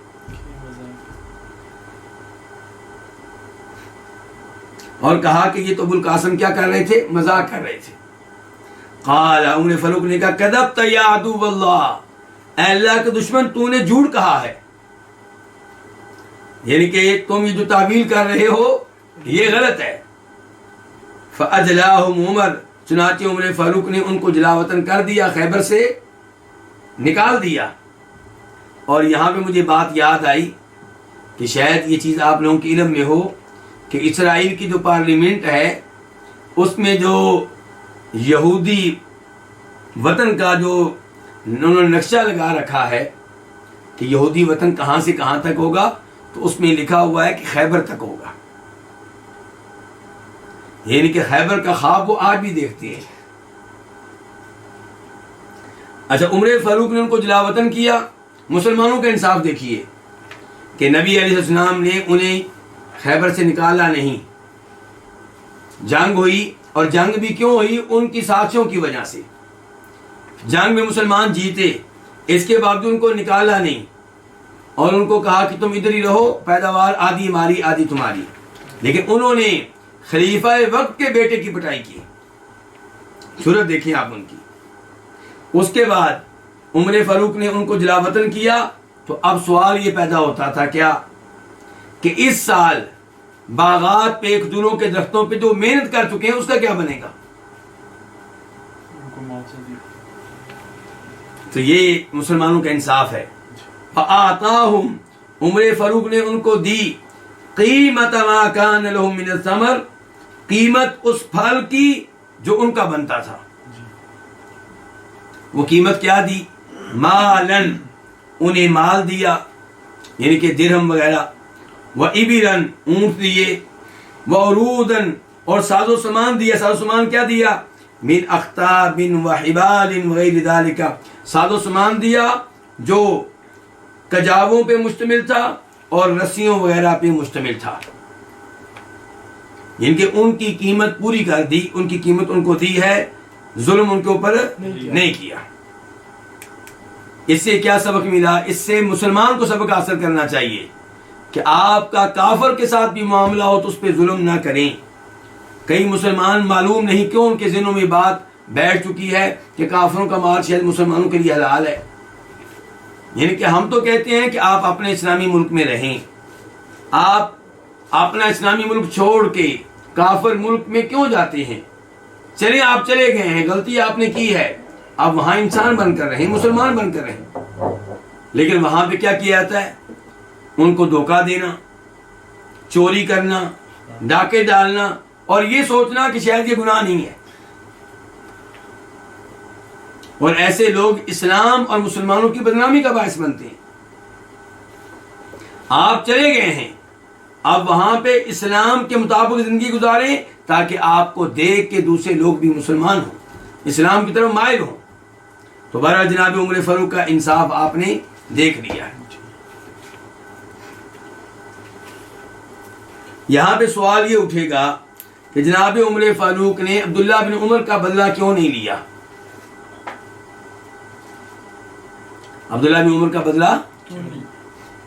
اور کہا کہ یہ تو ابو القاسم کیا کر رہے تھے؟ مذاق کر رہے تھے. قال عمر فاروق نے کہا کذبت یا عدو اللہ، اے اللہ کے دشمن تو نے جھوٹ کہا ہے. یعنی کہ تم یہ جو تعویل کر رہے ہو یہ غلط ہے. فاجلاهم عمر، چنانچہ عمر فاروق نے ان کو جلا وطن کر دیا، خیبر سے نکال دیا. اور یہاں پہ مجھے بات یاد آئی کہ شاید یہ چیز آپ لوگوں کے علم میں ہو کہ اسرائیل کی جو پارلیمنٹ ہے اس میں جو یہودی وطن کا جو انہوں نے نقشہ لگا رکھا ہے کہ یہودی وطن کہاں سے کہاں تک ہوگا، تو اس میں لکھا ہوا ہے کہ خیبر تک ہوگا. یعنی کہ خیبر کا خواب وہ آج بھی دیکھتے ہیں. اچھا، عمر فاروق نے ان کو جلا وطن کیا. مسلمانوں کا انصاف دیکھیے کہ نبی علیہ السلام نے انہیں خیبر سے نکالا نہیں. جنگ ہوئی، اور جنگ بھی کیوں ہوئی؟ ان کی سازشوں کی وجہ سے. جنگ میں مسلمان جیتے، اس کے باوجود ان کو نکالا نہیں اور ان کو کہا کہ تم ادھر ہی رہو، پیداوار آدھی ہماری آدھی تمہاری. لیکن انہوں نے خلیفہ وقت کے بیٹے کی پٹائی کی. صورت دیکھیں آپ ان کی. اس کے بعد عمر فاروق نے ان کو جلا وطن کیا. تو اب سوال یہ پیدا ہوتا تھا کیا کہ اس سال باغات پہ، کھجوروں کے درختوں پہ جو محنت کر چکے ہیں اس کا کیا بنے گا؟ تو یہ مسلمانوں کا انصاف ہے. فآتاہم، عمر فاروق نے ان کو دی قیمت ما کان لہم من الثمر، قیمت اس پھل کی جو ان کا بنتا تھا. وہ قیمت کیا دی؟ مالن، انہیں مال دیا یعنی کہ درہم وغیرہ، وَإِبِرًا، اونٹ دیے، وَعُرُودًا، اور ساز و سامان دیا. ساز و سامان کیا دیا؟ من اختاب وحبال وغیر ذالک، ساز و سامان دیا جو کجاووں پہ مشتمل تھا اور رسیوں وغیرہ پہ مشتمل تھا. یعنی کہ ان کی قیمت پوری کر دی. ان کی قیمت ان کو دی ہے، ظلم ان کے اوپر نہیں کیا. اس سے کیا سبق ملا؟ اس سے مسلمان کو سبق حاصل کرنا چاہیے کہ آپ کا کافر کے ساتھ بھی معاملہ ہو تو اس پہ ظلم نہ کریں. کئی مسلمان معلوم نہیں کیوں ان کے ذہنوں میں بات بیٹھ چکی ہے کہ کافروں کا مال شاید مسلمانوں کے لیے حلال ہے. یعنی کہ ہم تو کہتے ہیں کہ آپ اپنے اسلامی ملک میں رہیں. آپ اپنا اسلامی ملک چھوڑ کے کافر ملک میں کیوں جاتے ہیں؟ چلیں، آپ چلے گئے ہیں، غلطی آپ نے کی ہے، آپ وہاں انسان بن کر رہیں، مسلمان بن کر رہیں. لیکن وہاں پہ کیا کیا جاتا ہے؟ ان کو دھوکہ دینا، چوری کرنا، ڈاکے ڈالنا، اور یہ سوچنا کہ شاید یہ گناہ نہیں ہے. اور ایسے لوگ اسلام اور مسلمانوں کی بدنامی کا باعث بنتے ہیں. آپ چلے گئے ہیں، اب وہاں پہ اسلام کے مطابق زندگی گزاریں تاکہ آپ کو دیکھ کے دوسرے لوگ بھی مسلمان ہوں، اسلام کی طرف مائل ہوں. تو بہرحال جناب عمر فاروق کا انصاف آپ نے دیکھ لیا ہے. یہاں پہ سوال یہ اٹھے گا کہ جناب عمر فاروق نے عبداللہ بن عمر کا بدلہ کیوں نہیں لیا؟ عبداللہ بن عمر کا بدلہ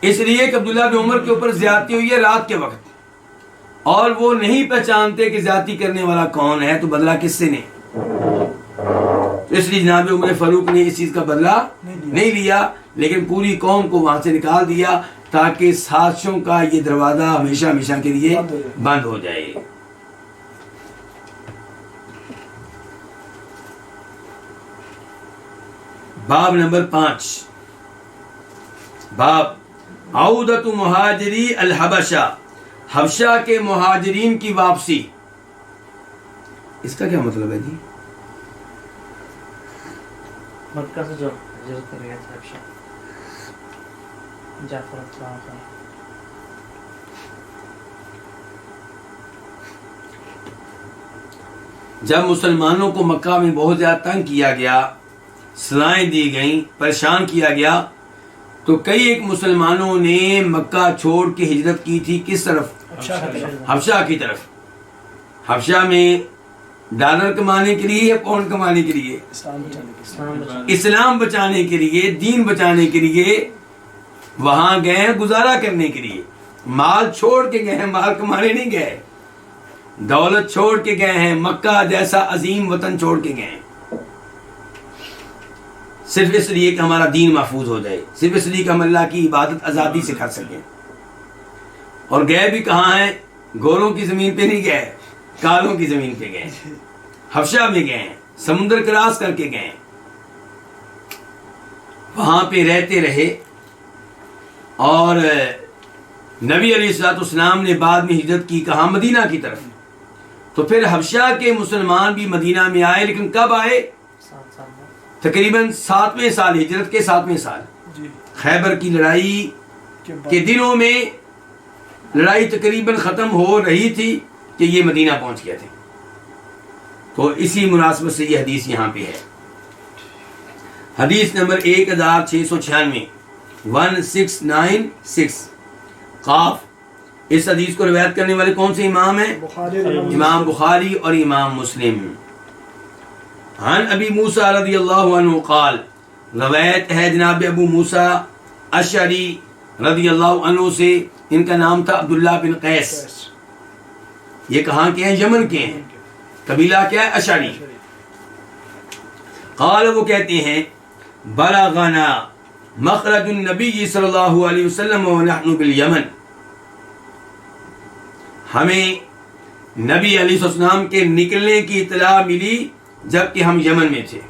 اس لیے کہ عبداللہ بن عمر کے اوپر زیادتی ہوئی ہے رات کے وقت، اور وہ نہیں پہچانتے کہ زیادتی کرنے والا کون ہے، تو بدلہ کس سے نے؟ اس لیے جناب عمر فاروق نے اس چیز کا بدلہ نہیں لیا، لیکن پوری قوم کو وہاں سے نکال دیا تاکہ سازشوں کا یہ دروازہ ہمیشہ ہمیشہ کے لیے بند ہو جائے. باب نمبر 5، باب عودت مہاجری الحبشہ، حبشہ کے مہاجرین کی واپسی۔ اس کا کیا مطلب ہے جی؟ مکہ سے جو ہجرت کر گئے تھے حبشہ، جعفر الطاہر کا۔ جب مسلمانوں کو مکہ میں بہت زیادہ تنگ کیا گیا، سزائیں دی گئیں، پریشان کیا گیا، تو کئی ایک مسلمانوں نے مکہ چھوڑ کے ہجرت کی تھی۔ کس طرف؟ حبشہ کی طرف۔ حبشہ میں ڈالر کمانے کے لیے یا پاؤنڈ کمانے کے لیے؟ اسلام بچانے کے لیے، دین بچانے کے لیے وہاں گئے ہیں، گزارا کرنے کے لیے۔ مال چھوڑ کے گئے ہیں، مال کمانے نہیں گئے، دولت چھوڑ کے گئے ہیں، مکہ جیسا عظیم وطن چھوڑ کے گئے ہیں، صرف اس لیے کہ ہمارا دین محفوظ ہو جائے، صرف اس لیے کہ ہم اللہ کی عبادت آزادی سے کر سکیں۔ اور گئے بھی کہاں ہیں؟ گوروں کی زمین پہ نہیں گئے، کالوں کی زمین پہ گئے، حبشہ میں گئے ہیں، سمندر کراس کر کے گئے، وہاں پہ رہتے رہے۔ اور نبی علیہ الصلوۃ والسلام نے بعد میں ہجرت کی کہاں؟ مدینہ کی طرف۔ تو پھر حبشہ کے مسلمان بھی مدینہ میں آئے، لیکن کب آئے؟ 7 سال میں۔ تقریباً 7ویں سال، ہجرت کے 7ویں سال، خیبر کی لڑائی کے دنوں میں لڑائی تقریباً ختم ہو رہی تھی کہ یہ مدینہ پہنچ گئے تھے۔ تو اسی مناسبت سے یہ حدیث یہاں پہ ہے۔ حدیث نمبر 1696، 1696 قاف۔ اس حدیث کو روایت کرنے والے کون سے امام ہیں؟ امام بخاری اور امام مسلم۔ عن ابی موسیٰ رضی اللہ عنہ قال، روایت ہے جناب ابو موسیٰ اشعری رضی اللہ عنہ سے، ان کا نام تھا عبداللہ بن قیس۔ یہ کہاں کے ہیں؟ یمن کے ہیں، قبیلہ کیا ہے؟ اشعری۔ قال، وہ کہتے ہیں، بلغنا مخرج النبی صلی اللہ علیہ وسلم ونحن بالیمن، ہمیں نبی علیہ السلام کے نکلنے کی اطلاع ملی جبکہ ہم یمن میں تھے۔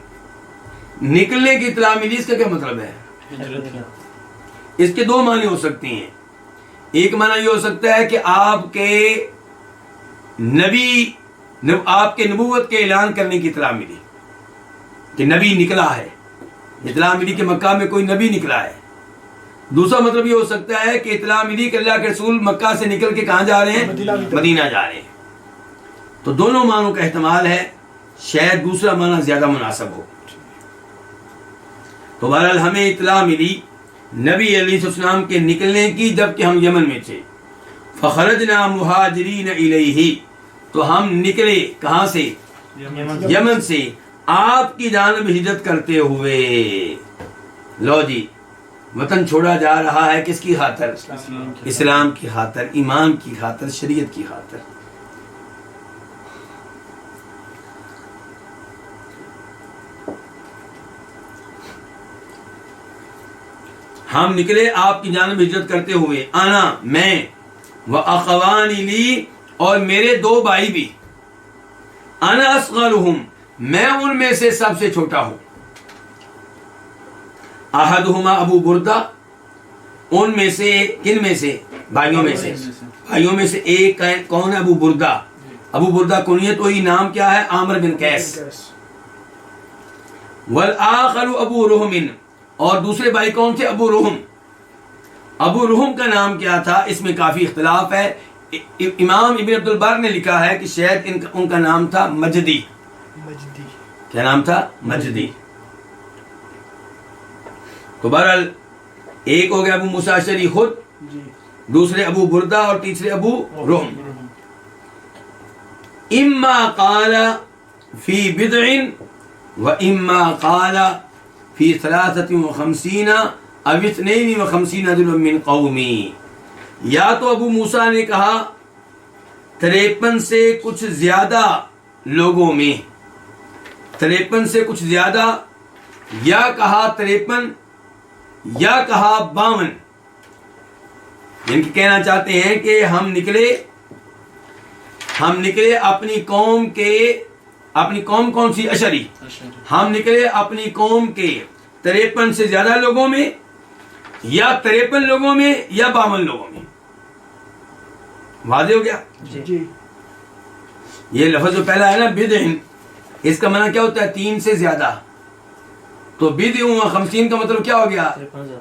نکلنے کی اطلاع ملی، اس کا کیا مطلب ہے؟ اس کے دو معنی ہو سکتے ہیں۔ ایک معنی یہ ہو سکتا ہے کہ آپ کے نبوت کے اعلان کرنے کی اطلاع ملی کہ نبی نکلا ہے، اطلاع ملی کہ مکہ میں کوئی نبی نکلا ہے۔ دوسرا مطلب یہ ہو سکتا ہے کہ اطلاع ملی کہ اللہ کے رسول مکہ سے نکل کے کہاں جا رہے ہیں؟ مدینہ جا رہے ہیں۔ تو دونوں معنوں کا احتمال ہے، شاید دوسرا معنی زیادہ مناسب ہو۔ تو بہرحال ہمیں اطلاع ملی نبی علیہ السلام کے نکلنے کی جبکہ ہم یمن میں تھے۔ فخرجنا مہاجرین الیہ، تو ہم نکلے کہاں سے؟ یمن سے، آپ کی جانب ہجرت کرتے ہوئے۔ لو جی، وطن چھوڑا جا رہا ہے کس کی خاطر؟ اسلام کی خاطر، ایمان کی خاطر، شریعت کی خاطر۔ ہم نکلے آپ کی جانب ہجرت کرتے ہوئے، انا میں، واخوانی لی اور میرے دو بھائی بھی، انا اصغرہم میں ان میں سے سب سے چھوٹا ہوں، احدہما ابو بردہ ان میں سے، کن میں سے؟ بھائیوں میں سے ایک کون ہے؟ ابو بردہ۔ ابو بردہ کنیت وہی، نام کیا ہے؟ عامر بن قیس۔ والآخر ابو رحم، اور دوسرے بھائی کون تھے؟ ابو رحم۔ ابو رحم کا نام کیا تھا؟ اس میں کافی اختلاف ہے۔ امام ابن عبد البر نے لکھا ہے کہ شاید ان کا نام تھا مجدی۔ کیا نام تھا؟ مجدی۔ تو بہرحال ایک ہو گیا ابو موسیٰ اشعری خود، دوسرے ابو بردہ اور تیسرے ابو رحم۔ اما قال فی بضع و اما قال فی 53 او 52 رجل من قومی، یا تو ابو موسیٰ نے کہا 53 سے کچھ زیادہ لوگوں میں، 53 سے کچھ زیادہ، یا کہا 53 یا کہا 52، یعنی کہ کہنا چاہتے ہیں کہ ہم نکلے اپنی قوم کے، اپنی قوم کون سی؟ اشعری۔ ہم نکلے اپنی قوم کے 53 سے زیادہ لوگوں میں یا 53 لوگوں میں یا 52 لوگوں میں. واضح ہو گیا؟ جی. یہ لفظ جو پہلا ہے نا بدع، اس کا معنی کیا ہوتا ہے؟ 3 سے زیادہ. تو بدع و 50 کا مطلب کیا ہو گیا؟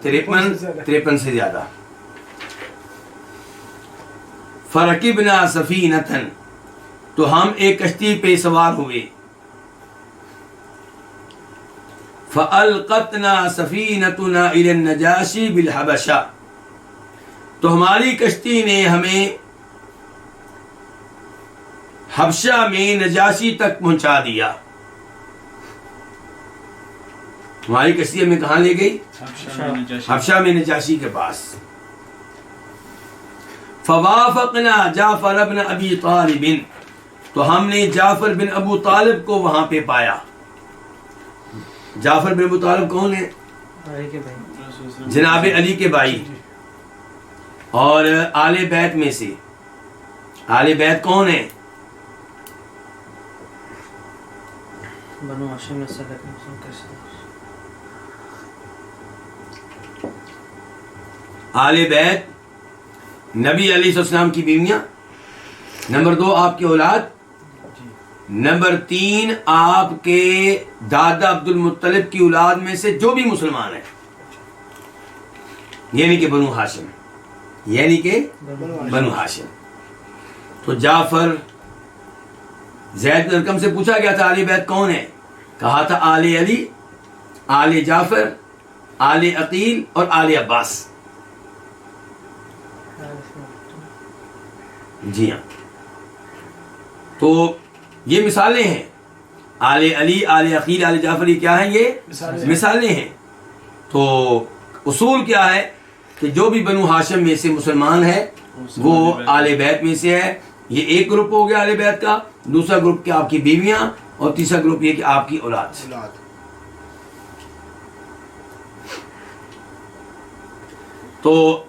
53 سے زیادہ. فرکبنا سفینۃ، تو ہم ایک کشتی پہ سوار ہوئے. فَأَلْقَتْنَا سَفِينَتُنَا إِلَى النَّجَاشِ بِالْحَبَشَةِ، تو ہماری کشتی نے ہمیں حبشہ میں نجاشی تک پہنچا دیا. ہماری کشتی ہمیں کہاں لے گئی؟ حبشہ میں نجاشی کے پاس. فوافقنا جعفر بن ابی طالب، تو ہم نے جعفر بن ابو طالب کو وہاں پہ پایا. جعفر بن ابو طالب کون ہے؟ جناب علی کے بھائی اور آل بیت میں سے. آل بیت کون ہے؟ بنو ہاشم میں سے. آل بیت نبی علیہ السلام کی بیویاں، نمبر 2 آپ کی اولاد، نمبر 3 آپ کے دادا عبد المطلب کی اولاد میں سے جو بھی مسلمان ہیں، یعنی کہ بنو ہاشم، یعنی کہ بنو ہاشم. تو جعفر، زید بن ارقم سے پوچھا گیا تھا آل بیت کون ہے؟ کہا تھا آل علی، آل جعفر، آل عقیل اور آل عباس. جی ہاں. تو یہ مثالیں ہیں. آل علی، آل عقیل، آل جعفر، یہ کیا ہیں؟ یہ مثالیں ہیں. تو اصول کیا ہے کہ جو بھی بنو ہاشم میں سے مسلمان ہے وہ آل بیت میں سے ہے. یہ ایک گروپ ہو گیا آل بیت کا. دوسرا گروپ کیا؟ آپ کی بیویاں. اور تیسرا گروپ یہ کہ آپ کی اولاد. تو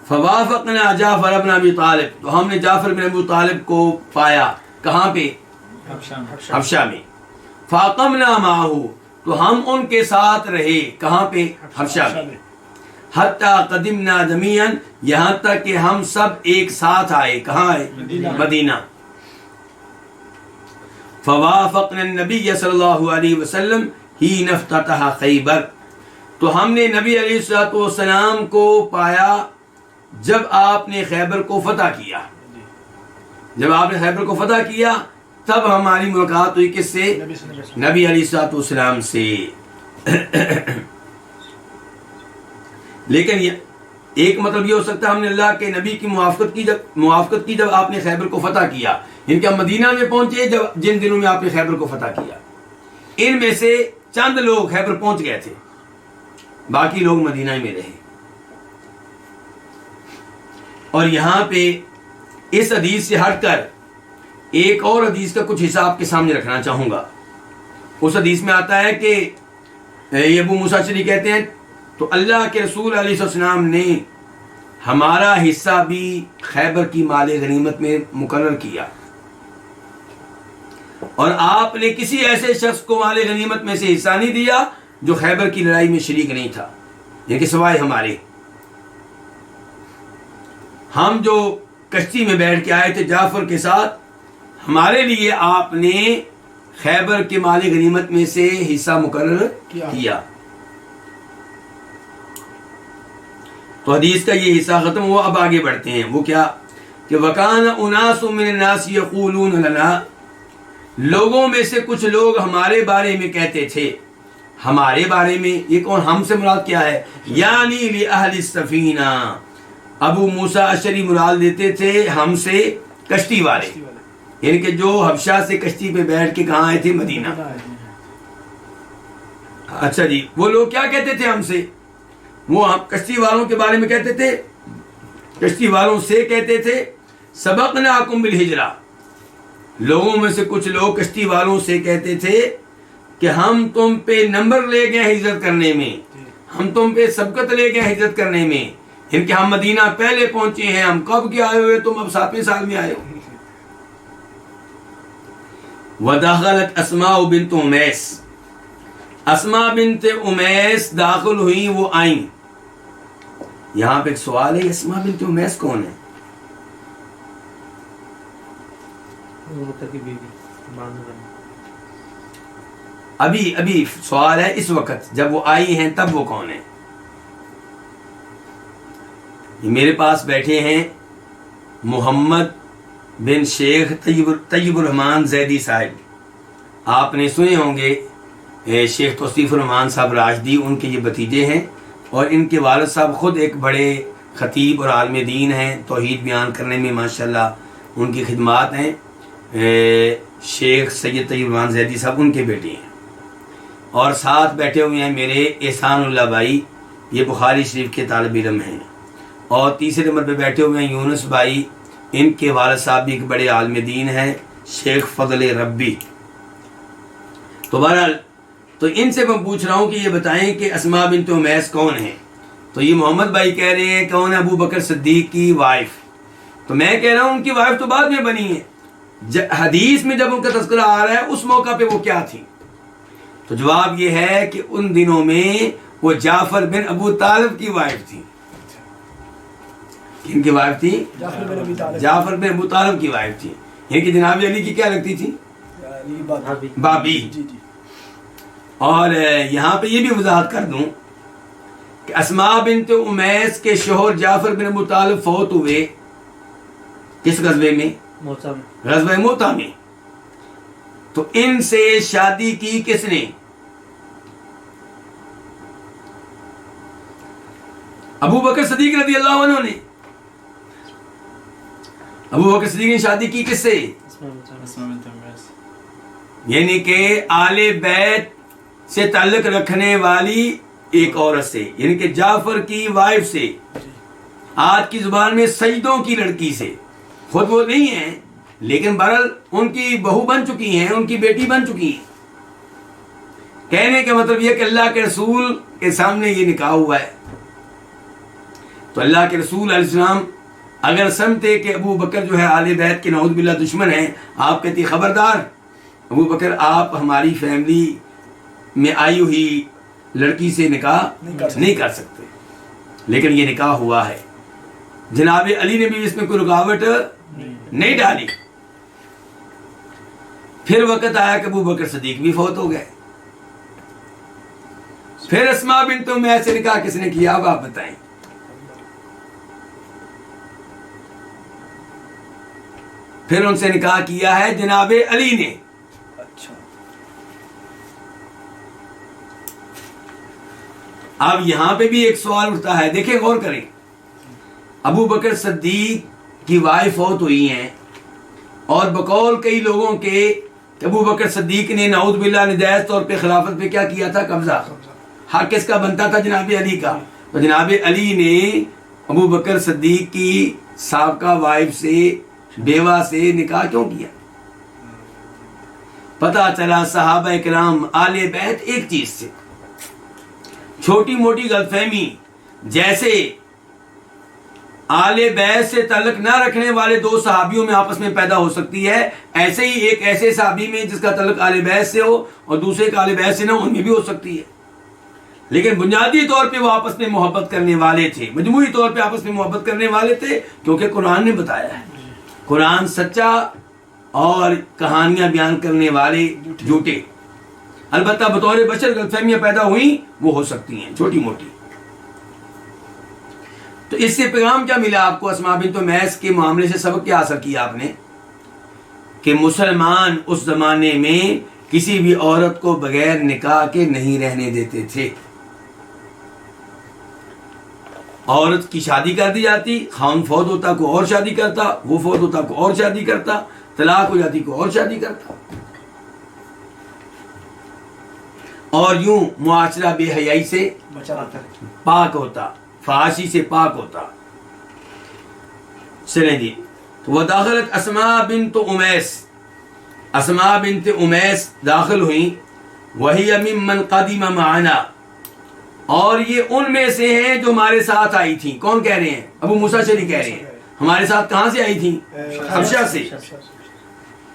فوافقنا جعفر بن ابی طالب، تو ہم نے جعفر بن ابو طالب کو پایا. کہاں پہ؟ حبشہ میں. فاقمنا معہ، تو ہم ان کے ساتھ رہے. کہاں پہ؟ حبشہ میں. حتی قدمنا جمیعا، یہاں تک کہ ہم سب ایک ساتھ آئے. کہاں آئے؟ مدینہ. فوافقنا النبی صلی اللہ علیہ وسلم حین افتتح خیبر، تو ہم نے نبی علیہ الصلوۃ والسلام کو پایا جب آپ نے خیبر کو فتح کیا. جب آپ نے خیبر کو فتح کیا تب ہماری ملاقات ہوئی کس سے؟ نبی علیہ الصلوۃ والسلام سے. لیکن ایک مطلب یہ ہو سکتا ہے ہم نے اللہ کے نبی کی موافقت کی جب آپ نے خیبر کو فتح کیا، ان کے مدینہ میں پہنچے جن دنوں میں آپ نے خیبر کو فتح کیا. ان میں سے چند لوگ خیبر پہنچ گئے تھے، باقی لوگ مدینہ میں رہے. اور یہاں پہ اس حدیث سے ہٹ کر ایک اور حدیث کا کچھ حصہ آپ کے سامنے رکھنا چاہوں گا. اس حدیث میں آتا ہے کہ یہ ابو موسیٰ اشعری کہتے ہیں تو اللہ کے رسول علیہ السلام نے ہمارا حصہ بھی خیبر کی مال غنیمت میں مقرر کیا، اور آپ نے کسی ایسے شخص کو مال غنیمت میں سے حصہ نہیں دیا جو خیبر کی لڑائی میں شریک نہیں تھا، یعنی کہ سوائے ہمارے. ہم جو کشتی میں بیٹھ کے آئے تھے جعفر کے ساتھ، ہمارے لیے آپ نے خیبر کے مال غنیمت میں سے حصہ مقرر کیا. تو حدیث کا یہ حصہ ختم ہوا. اب آگے بڑھتے ہیں. وہ کیا کہ وَكَانَ أُنَاسٌ مِّنَ النَّاسِ يَقُولُونَ لَنَا، لوگوں میں سے کچھ لوگ ہمارے بارے میں کہتے تھے. ہمارے بارے میں یہ کون؟ ہم سے مراد کیا ہے؟ یعنی لِأَهْلِ السَّفِینَةِ، ابو موسیٰ اشعری مراد دیتے تھے ہم سے کشتی والے، یعنی کہ جو حبشہ سے کشتی پہ بیٹھ کے کہاں آئے تھے؟ مدینہ. اچھا جی، وہ لوگ کیا کہتے تھے ہم سے؟ وہ ہم کشتی والوں کے بارے میں کہتے تھے، کشتی والوں سے کہتے تھے سبقناکم بالہجرہ. لوگوں میں سے کچھ لوگ کشتی والوں سے کہتے تھے کہ ہم تم پہ نمبر لے گئے ہجرت کرنے میں، ہم تم پہ سبقت لے گئے ہجرت کرنے میں، ان کے ہم مدینہ پہلے پہنچے ہیں، ہم کب کے آئے ہوئے، تم اب 7ویں سال میں آئے ہو. ودخلت اسماء بنت امیس، اسما بنت امیس داخل ہوئی، وہ آئیں. یہاں پہ ایک سوال ہے، اسما بنت امیس کون ہے؟ ابو بکر کی بیوی بعد میں. ابھی سوال ہے اس وقت جب وہ آئی ہیں تب وہ کون ہے؟ میرے پاس بیٹھے ہیں محمد بن شیخ طیب الرحمان زیدی صاحب. آپ نے سنے ہوں گے شیخ توصیف الرحمان صاحب راشدی، ان کے یہ بھتیجے ہیں، اور ان کے والد صاحب خود ایک بڑے خطیب اور عالم دین ہیں. توحید بیان کرنے میں ماشاءاللہ ان کی خدمات ہیں. شیخ سید طیب الرحمان زیدی صاحب ان کے بیٹے ہیں. اور ساتھ بیٹھے ہوئے ہیں میرے احسان اللہ بھائی، یہ بخاری شریف کے طالب علم ہیں. اور تیسرے نمبر پہ بیٹھے ہوئے ہیں یونس بھائی، ان کے والد صاحب بھی ایک بڑے عالم دین ہیں، شیخ فضل ربی. تو بہرحال تو ان سے میں پوچھ رہا ہوں کہ یہ بتائیں کہ اسما بنت امیس کون ہیں؟ تو یہ محمد بھائی کہہ رہے ہیں کون ہے؟ ابو بکر صدیق کی وائف. تو میں کہہ رہا ہوں ان کی وائف تو بعد میں بنی ہے. حدیث میں جب ان کا تذکرہ آ رہا ہے اس موقع پہ وہ کیا تھی؟ تو جواب یہ ہے کہ ان دنوں میں وہ جعفر بن ابو طالب کی وائف تھی. کن کی وائف تھی؟ جعفر بن ابو طالب کی وائف تھی. یہ کہ جناب علی کی کیا لگتی تھی؟ بابی. اور یہاں پہ یہ بھی وضاحت کر دوں کہ اسما بنت امیس کے شوہر جعفر بن ابو طالب فوت ہوئے کس غزوے میں؟ غزوہ موتا میں. تو ان سے شادی کی کس نے؟ ابو بکر صدیق رضی اللہ عنہ نے. ابو بکر صدیق نے شادی کی کس سے؟ یعنی کہ آل بیت سے تعلق رکھنے والی ایک عورت سے، یعنی کہ جعفر کی وائف سے، آج کی زبان میں سجدوں کی لڑکی سے. خود وہ نہیں ہیں لیکن بہرحال ان کی بہو بن چکی ہیں، ان کی بیٹی بن چکی ہیں. کہنے کا مطلب یہ کہ اللہ کے رسول کے سامنے یہ نکاح ہوا ہے. تو اللہ کے رسول علیہ السلام اگر سمجھتے کہ ابو بکر جو ہے آل بیت کے نعوذ باللہ دشمن ہیں، آپ کہتی خبردار ابو بکر آپ ہماری فیملی میں آئی ہوئی لڑکی سے نکاح نہیں کر سکتے. لیکن یہ نکاح ہوا ہے. جناب علی نے بھی اس میں کوئی رکاوٹ نہیں ڈالی. پھر وقت آیا کہ ابو بکر صدیق بھی فوت ہو گئے. پھر اسما بنت امیس سے نکاح کس نے کیا؟ اب آپ بتائیں. پھر ان سے نکاح کیا ہے جناب علی نے. اب یہاں پہ بھی ایک سوال اٹھتا ہے، دیکھیں غور کریں. ابو بکر صدیق کی وائف فوت ہوئی ہیں، اور بقول کئی لوگوں کے ابو بکر صدیق نے نعوذ باللہ نجائز طور پہ خلافت پہ کیا کیا تھا؟ قبضہ. حق کس کا بنتا تھا؟ جناب علی کا. تو جناب علی نے ابو بکر صدیق کی سابقہ وائف سے، بیوہ سے نکاح کیوں کیا؟ پتہ چلا صحابہ کرام آل بیت ایک چیز سے چھوٹی موٹی غلط فہمی، جیسے آل بیت سے تعلق نہ رکھنے والے دو صحابیوں میں آپس میں پیدا ہو سکتی ہے، ایسے ہی ایک ایسے صحابی میں جس کا تعلق آل بیت سے ہو اور دوسرے کا آل بیت سے نہ ہو، ان میں بھی ہو سکتی ہے. لیکن بنیادی طور پہ وہ آپس میں محبت کرنے والے تھے، مجموعی طور پہ آپس میں محبت کرنے والے تھے، کیونکہ قرآن نے بتایا ہے. قرآن سچا اور کہانیاں بیان کرنے والے جھوٹے. البتہ بطور بشر غلط فہمیاں پیدا ہوئیں، وہ ہو سکتی ہیں چھوٹی موٹی. تو اس سے پیغام کیا ملا آپ کو؟ اسما بنت امیس کے معاملے سے سبق کیا حاصل کیا آپ نے؟ کہ مسلمان اس زمانے میں کسی بھی عورت کو بغیر نکاح کے نہیں رہنے دیتے تھے. عورت کی شادی کر دی جاتی، خاوند فوت ہوتا کو اور شادی کرتا، وہ فوت ہوتا کو اور شادی کرتا، طلاق ہو جاتی کو اور شادی کرتا، اور یوں معاشرہ بے حیائی سے پاک ہوتا، فحاشی سے پاک ہوتا. چلیں جی. وہ داخلت اسما بنت امیس، اسما بنت امیس داخل ہوئیں. وہی ممن قدم معنا، اور یہ ان میں سے ہیں جو ہمارے ساتھ آئی تھیں. کون کہہ رہے ہیں؟ ابو موسیٰ شری کہہ رہے ہیں. ہمارے ساتھ کہاں سے آئی تھیں؟ حبشہ سے.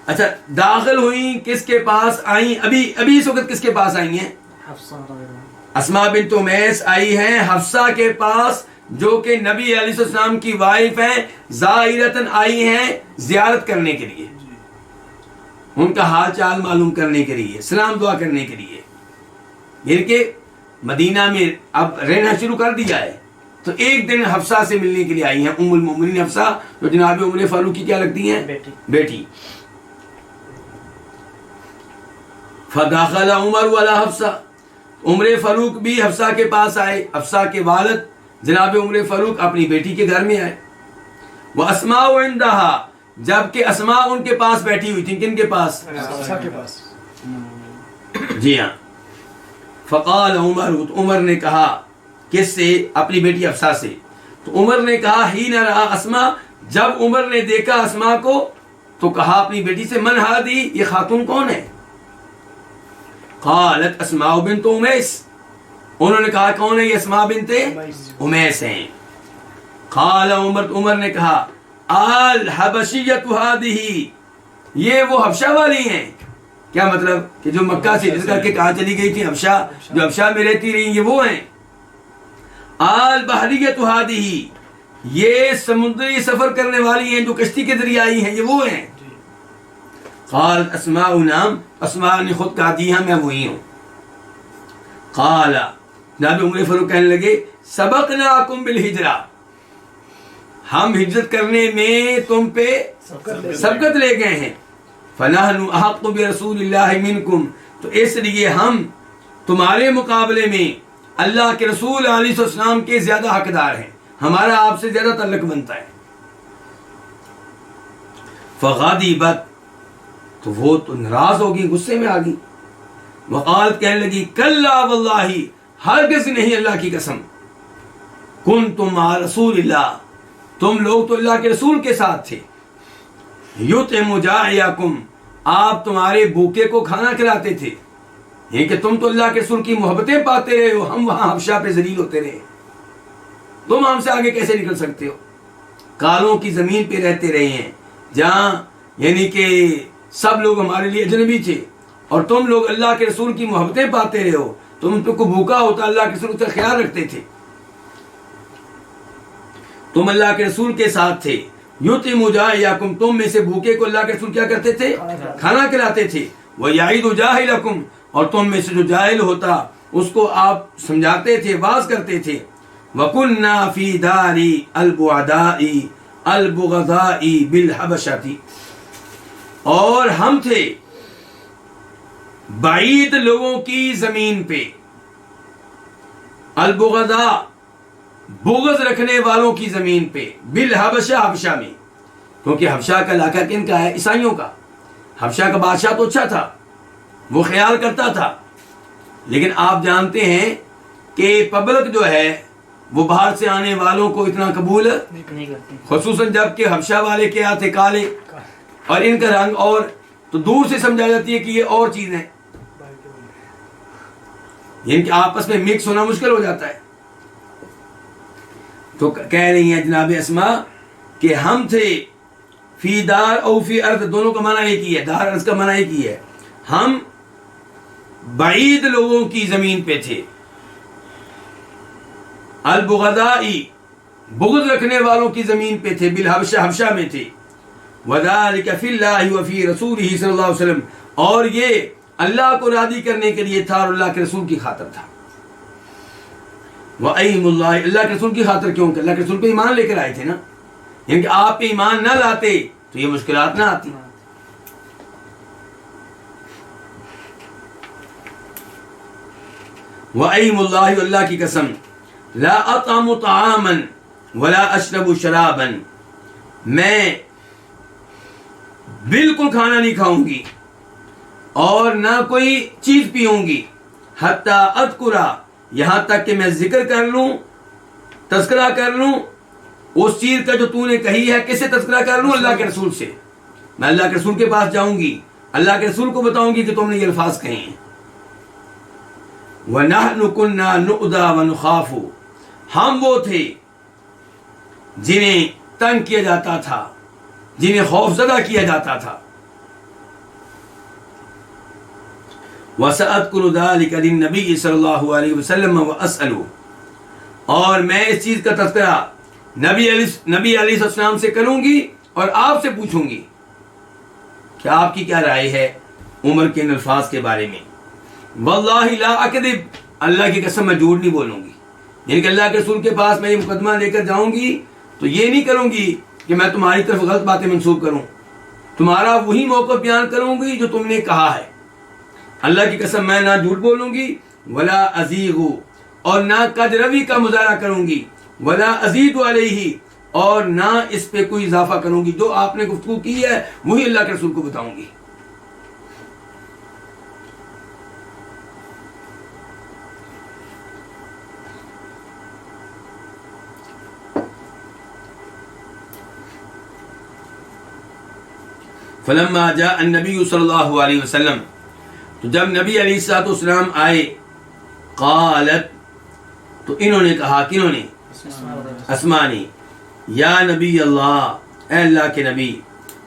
اچھا، داخل ہوئیں کس کے پاس آئیں؟ ابھی اس وقت کس کے پاس آئی ہیں؟ اسما بنت امیس آئی ہیں حفصہ کے پاس جو کہ نبی علیہ السلام کی وائف ہیں، زائرتن آئی ہیں زیارت کرنے کے لیے، ان کا حال چال معلوم کرنے کے لیے، سلام دعا کرنے کے لیے، یعنی کہ مدینہ میں اب رہنا شروع کر دیا ہے، تو ایک دن حفصہ سے ملنے کے لیے آئی ہیں، ام المؤمنین حفصہ جو جناب عمر فاروق کی کیا لگتی ہیں؟ بیٹی۔ فداخل عمر والا حفصہ، عمر فاروق بھی حفصہ کے پاس آئے، حفصہ کے والد جناب عمر فاروق اپنی بیٹی کے گھر میں آئے، وہ اسماء عندہا، جبکہ اسماء ان کے پاس بیٹھی ہوئی تھی، کن کے پاس؟ حفصہ کے پاس۔ جی ہاں۔ فقال عمر نے کہا، کس سے؟ اپنی بیٹی حفصہ سے۔ تو عمر نے کہا حین رأى اسماء، جب عمر نے دیکھا اسماء کو تو کہا اپنی بیٹی سے من ہادی، یہ خاتون کون ہے؟ قالت اسماء بنت امیس، انہوں نے کہا کون ہے یہ؟ اسماء بنت امیس ہیں۔ قال عمر نے کہا الحبشیۃ هذه، یہ وہ حبشہ والی ہیں۔ کیا مطلب کہ جو مکہ سے ہجرت کر کے کہاں چلی گئی تھی؟ حبشہ، جو حبشہ میں رہتی رہی یہ وہ ہیں۔ البحریۃ هذه، یہ سمندری سفر کرنے والی ہیں جو کشتی کے ذریعے آئی ہیں، یہ وہ ہیں۔ قالت اسماء، نام اسماء نے خود کہا دی ہاں میں وہی ہوں۔ قال، جناب عمر فاروق کہنے لگے سبقناکم بالہجرہ، ہم ہجرت کرنے میں تم پہ سبقت لے گئے ہیں۔ فنحن احق برسول اللہ منکم، تو اس لیے ہم تمہارے مقابلے میں اللہ کے رسول علیہ السلام کے زیادہ حقدار ہیں، ہمارا آپ سے زیادہ تعلق بنتا ہے۔ فغضبت، تو وہ تو ناراض ہوگی، غصے میں آ گئی۔ وقالت، کہنے لگی کلا واللہ، ہرگز نہیں اللہ کی قسم، کنتم مع رسول اللہ، تم لوگ تو اللہ کے رسول کے ساتھ تھے، یطعم جائعکم، آپ تمہارے بھوکے کو کھانا کھلاتے تھے، یہ کہ تم تو اللہ کے رسول کی محبتیں پاتے رہے ہو، ہم وہاں حبشہ پہ ذلیل ہوتے رہے، تم ہم سے آگے کیسے نکل سکتے ہو؟ کالوں کی زمین پہ رہتے رہے ہیں جہاں یعنی کہ سب لوگ ہمارے لیے اجنبی تھے، اور تم لوگ اللہ کے رسول کی محبتیں پاتے رہے ہو، تم تو کو بھوکا ہوتا اللہ کے رسول کا خیال رکھتے تھے، تم اللہ کے رسول کے ساتھ تھے۔ یطعم جائعکم، تم میں سے بھوکے کو اللہ کے رسول کیا کرتے تھے؟ کھانا کھلاتے تھے۔ ویعظ جاہلکم، اور تم میں سے جو جاہل ہوتا اس کو آپ سمجھاتے تھے، واعظ کرتے تھے۔ وکنا فی داری البعداء البغضاء بالحبشۃ، اور ہم تھے بعید لوگوں کی زمین پہ، البغضاء بغض رکھنے والوں کی زمین پہ، بالحبشہ، حبشہ میں، کیونکہ حبشہ کا علاقہ کن کا ہے؟ عیسائیوں کا۔ حبشہ کا بادشاہ تو اچھا تھا، وہ خیال کرتا تھا، لیکن آپ جانتے ہیں کہ پبلک جو ہے وہ باہر سے آنے والوں کو اتنا قبول نہیں کرتے، خصوصاً جب کہ حبشہ والے کیا تھے؟ کالے، اور ان کا رنگ اور، تو دور سے سمجھا جاتی ہے کہ یہ اور چیز ہے، ان کے آپس میں مکس ہونا مشکل ہو جاتا ہے۔ تو کہہ رہی ہیں جناب اسماء کہ ہم تھے فی دار او فی ارض، دونوں کا معنی ایک ہی ہے، دار ارض کا معنی ایک ہی ہے، ہم بعید لوگوں کی زمین پہ تھے، البغضائی بغض رکھنے والوں کی زمین پہ تھے، بالحبشہ حبشہ میں تھے، وذالک فی اللہ وفی رسولہ صلی اللہ علیہ وسلم، اور یہ اللہ کو راضی کرنے کے لیے تھا اور اللہ کے رسول کی خاطر تھا۔ وَأَيْمُ اللَّهِ، اللہ کے رسول کی خاطر کیوں؟ کہ اللہ کے رسول پہ ایمان لے کر آئے تھے نا، یعنی کہ آپ پہ ایمان نہ لاتے تو یہ مشکلات نہ آتی۔ وَأَيْمُ اللَّهِ، اللہ کی قسم، لا اطعم طعاما ولا اشرب شرابا، میں بالکل کھانا نہیں کھاؤں گی اور نہ کوئی چیز پیوں گی، حتی اذکرا، یہاں تک کہ میں ذکر کر لوں، تذکرہ کر لوں اس چیز کا جو تو نے کہی ہے۔ کس سے تذکرہ کر لوں؟ اللہ کے رسول سے، میں اللہ کے رسول کے پاس جاؤں گی، اللہ کے رسول کو بتاؤں گی کہ تم نے یہ الفاظ کہے ہیں۔ وَنَحْنُ كُنَّا نُؤْذَى وَنُخَافُ، ہم وہ تھے جنہیں تنگ کیا جاتا تھا، جنہیں خوف زدہ کیا جاتا تھا۔ وَسَأَذْكُرُ ذَلِكَ لِلنَّبِيِّ صلی اللہ علیہ وسلم وَأَسْأَلُهُ، اور میں اس چیز کا تذکرہ نبی علیہ السلام سے کروں گی اور آپ سے پوچھوں گی کہ آپ کی کیا رائے ہے عمر کے ان الفاظ کے بارے میں. واللہ لا اکذب، اللہ کی قسم میں جھوٹ نہیں بولوں گی. یعنی کہ اللہ کے رسول کے پاس میں یہ مقدمہ لے کر جاؤں گی تو یہ نہیں کروں گی کہ میں تمہاری طرف غلط باتیں منسوخ کروں، تمہارا وہی موقف بیان کروں گی جو تم نے کہا ہے. اللہ کی قسم میں نہ جھوٹ بولوں گی، ولا ازیغ، اور نہ قد روی کا مظاہرہ کروں گی، ولا ازید علیہ، اور نہ اس پہ کوئی اضافہ کروں گی. جو آپ نے گفتگو کی ہے وہی اللہ کے رسول کو بتاؤں گی. فلما جاء النبی صلی اللہ علیہ وسلم، تو جب نبی علیہ الصلوۃ والسلام آئے، قالت، تو انہوں نے کہا، کنہوں نے؟ اسماء نے، یا نبی اللہ، اے اللہ کے نبی،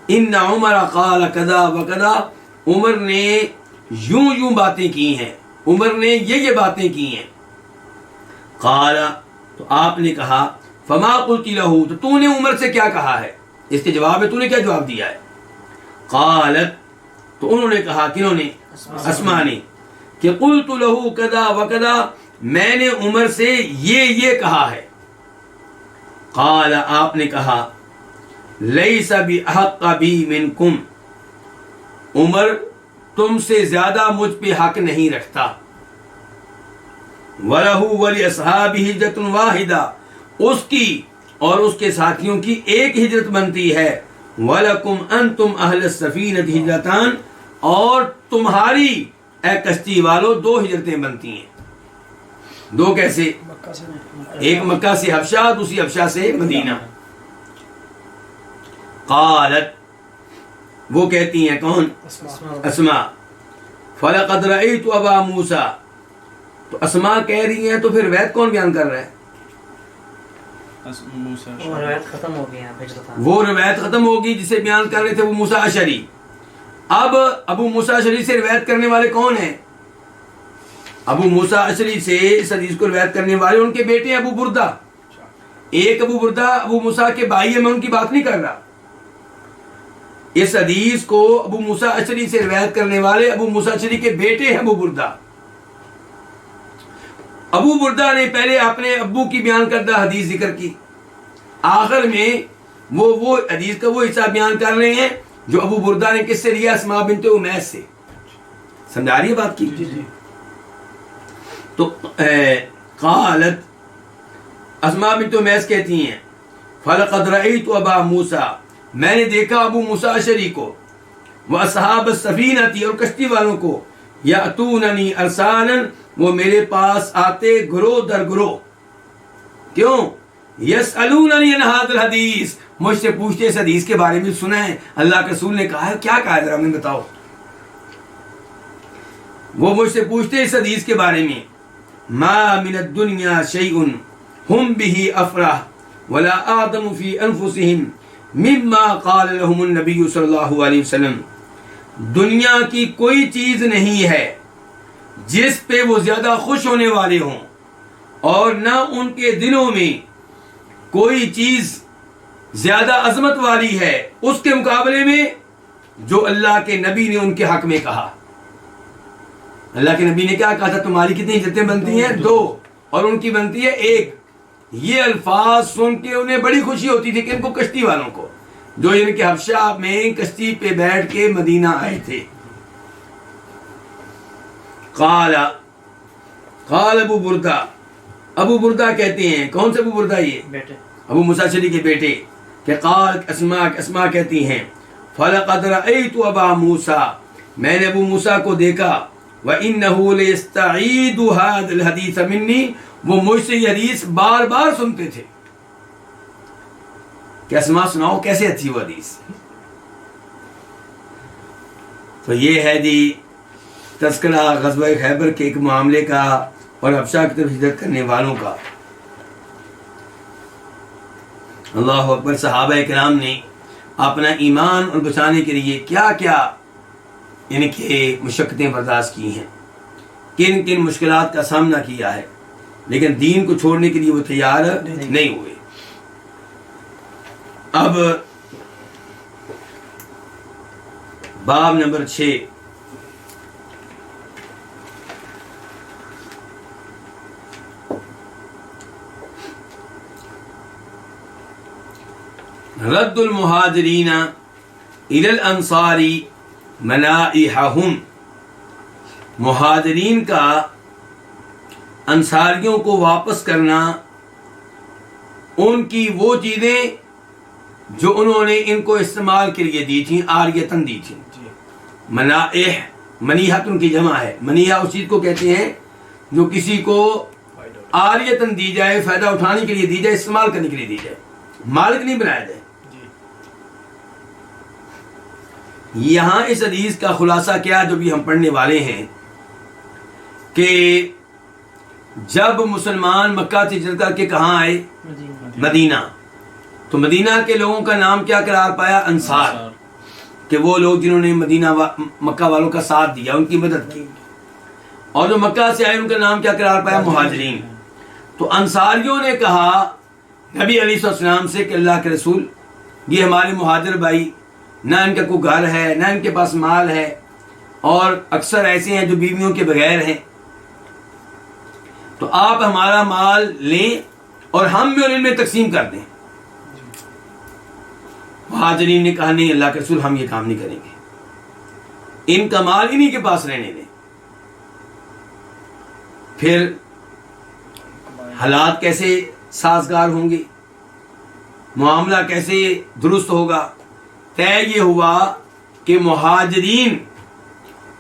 ان عمر قال کذا وکذا، عمر نے یوں باتیں کی ہیں، عمر نے یہ باتیں کی ہیں. قال، تو آپ نے کہا، فما قلت له، تو نے عمر سے کیا کہا ہے؟ اس کے جواب میں تو نے کیا جواب دیا ہے؟ قالت، تو انہوں نے کہا، کنہوں نے؟ اسماء نے، کہ قلت له کذا وکذا، میں نے عمر سے یہ کہا ہے. قال، آپ نے کہا، لیس باحق بی منکم، عمر تم سے زیادہ مجھ پہ حق نہیں رکھتا. وَلَهُ وَلِأَصْحَابِهِ ہجرۃ واحدہ، اس کی اور اس کے ساتھیوں کی ایک ہجرت بنتی ہے. وَلَكُمْ أَنْتُمْ أَهْلَ السَّفِينَةِ ہجرتان، اور تمہاری اے کشتی والو 2 ہجرتیں بنتی ہیں. 2 کیسے؟ ایک مکہ سے حبشہ، دوسری حبشہ سے مدینہ. قالت، وہ کہتی ہیں، کون؟ اسماء. فَلَقَدْ رَأَيْتُ أَبَا مُوسَىٰ، تو اسماء کہہ رہی ہیں تو پھر روایت کون بیان کر رہا ہے؟ وہ روایت ختم ہو گئی ہیں. وہ روایت ختم ہوگی جسے بیان کر رہے تھے وہ موسیٰ اشعری. اب ابو موسیٰ اشعری سے روایت کرنے والے کون ہیں؟ ابو موسیٰ اشعری سے اس حدیث کو روایت کرنے والے ان کے بیٹے ہیں ابو بردہ. ایک ابو بردہ ابو موسیٰ کے بھائی ہیں، میں ان کی بات نہیں کر رہا. اس حدیث کو ابو موسیٰ اشعری سے روایت کرنے والے ابو موسیٰ اشعری کے بیٹے ہیں ابو بردہ. ابو بردہ نے پہلے اپنے ابو کی بیان کردہ حدیث ذکر کی، آخر میں وہ حدیث کا وہ حصہ بیان کر رہے ہیں جو ابو بردہ نے کس سے لیا؟ اسماء بنت امیس سے. سمجھا رہی ہے بات کی؟ تو قالت، اسماء بنت امیس کہتی ہیں، فَلَقَدْ رَأَيْتُ أَبَا مُوسَىٰ، میں نے دیکھا ابو موسیٰ اشعری کو، وَأَصْحَابَ السَّفِينَةِ، اور کشتی والوں کو، يَأْتُونَنِي أَرْسَالًا، وہ میرے پاس آتے گروہ در گروہ. کیوں؟ یسألوننی عن ھذا الحدیث، مجھ سے پوچھتے اس حدیث کے بارے میں، سنا ہے اللہ کے رسول نے کہا ہے، کیا کہا ہے ذرا ہمیں بتاؤ. وہ مجھ سے پوچھتے اس حدیث کے بارے میں، ما من الدنیا شیء ہم به افرح ولا اعظم فی انفسهم مما قال لهم النبی صلی اللہ علیہ وسلم، دنیا کی کوئی چیز نہیں ہے جس پہ وہ زیادہ خوش ہونے والے ہوں، اور نہ ان کے دلوں میں کوئی چیز زیادہ عظمت والی ہے اس کے مقابلے میں جو اللہ کے نبی نے ان کے حق میں کہا. اللہ کے نبی نے کیا کہا تھا؟ تمہاری کتنی ہجرتیں بنتی ہیں؟ 2، اور ان کی بنتی ہے 1. یہ الفاظ سن کے انہیں بڑی خوشی ہوتی تھی کہ ان کو کشتی والوں کو، جو ان کے حبشہ میں کشتی پہ بیٹھ کے مدینہ آئے تھے. قال ابو بردہ، ابو بردہ کہتے ہیں، کون سے ابو بردہ؟ یہ بیٹے ابو موسیٰ اشعری کے بیٹے، کہ قال اسماء کہتی ہیں، فَلَقَدْ رَأَيْتُ أَبَا مُوسَىٰ، میں نے ابو موسیٰ کو دیکھا، وَإِنَّهُ لَيَسْتَعِيدُ هَذَا الْحَدِيثَ مِنِّي، وہ مجھ سے یہ حدیث بار بار سنتے تھے. کہ اسماء سناؤ کیسے اچھی وہ حدیث. تو یہ ہے جی تذکرہ غزوہ خیبر کے ایک معاملے کا اور حبشہ کی طرف ہجرت کرنے والوں کا. اللہ اکبر. صحابہ کرام نے اپنا ایمان اور بچانے کے لیے کیا کیا ان کے مشقتیں برداشت کی ہیں. کن کن مشکلات کا سامنا کیا ہے، لیکن دین کو چھوڑنے کے لیے وہ تیار نہیں ہوئے۔ اب باب نمبر 6، رد المہاجرین الی الانصار منائحہم، مہاجرین کا انصاریوں کو واپس کرنا ان کی وہ چیزیں جو انہوں نے ان کو استعمال کے لیے دی تھیں، عاریتاً دی تھیں۔ منائح، منیحتن کی جمع ہے، منیحہ اس چیز کو کہتے ہیں جو کسی کو عاریتاً دی جائے، فائدہ اٹھانے کے لیے دی جائے، استعمال کرنے کے لیے دی جائے، مالک نہیں بنایا جائے۔ یہاں اس حدیث کا خلاصہ کیا جو بھی ہم پڑھنے والے ہیں کہ جب مسلمان مکہ سے ہجرت کر کے کہاں آئے؟ مدینہ، تو مدینہ کے لوگوں کا نام کیا قرار پایا؟ انصار، کہ وہ لوگ جنہوں نے مکہ والوں کا ساتھ دیا، ان کی مدد کی، اور جو مکہ سے آئے ان کا نام کیا قرار پایا؟ مہاجرین۔ تو انصاریوں نے کہا نبی علیہ السلام سے کہ اللہ کے رسول، یہ ہمارے مہاجر بھائی، نہ ان کا کوئی گھر ہے، نہ ان کے پاس مال ہے، اور اکثر ایسے ہیں جو بیویوں کے بغیر ہیں، تو آپ ہمارا مال لیں اور ہم بھی ان میں تقسیم کر دیں۔ مہاجرین نے کہا نہیں اللہ کے رسول، ہم یہ کام نہیں کریں گے، ان کا مال انہی کے پاس رہنے دیں۔ پھر حالات کیسے سازگار ہوں گے، معاملہ کیسے درست ہوگا؟ طے یہ ہوا کہ مہاجرین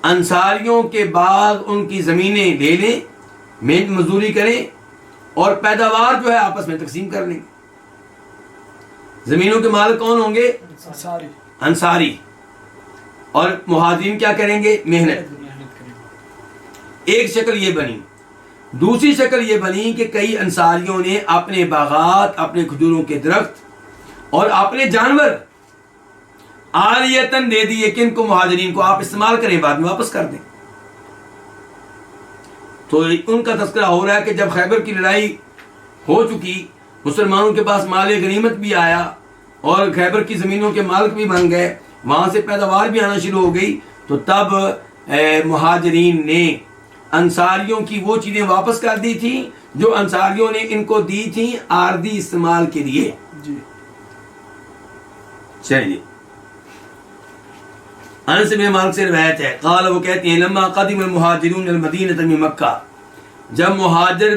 انصاریوں کے بعد ان کی زمینیں لے لیں، محنت مزدوری کریں، اور پیداوار جو ہے آپس میں تقسیم کر لیں۔ زمینوں کے مالک کون ہوں گے؟ انصاری، اور مہاجرین کیا کریں گے؟ محنت۔ ایک شکل یہ بنی۔ دوسری شکل یہ بنی کہ کئی انصاریوں نے اپنے باغات، اپنے کھجوروں کے درخت اور اپنے جانور عاریتاً دے دیے، کن کو؟ مہاجرین کو، آپ استعمال کریں، بعد میں واپس کر دیں۔ تو ان کا تذکرہ ہو رہا ہے کہ جب خیبر کی لڑائی ہو چکی، مسلمانوں کے پاس مال غنیمت بھی آیا اور خیبر کی زمینوں کے مالک بھی بن گئے، وہاں سے پیداوار بھی آنا شروع ہو گئی، تو تب مہاجرین نے انصاریوں کی وہ چیزیں واپس کر دی تھیں جو انصاریوں نے ان کو دی تھیں عارضی استعمال کے لیے۔ چلیے، انس بن مالک سے روایت ہے، قال، وہ کہتے ہیں، لما قدم المہاجرون المدینہ من مکہ، جب مہاجر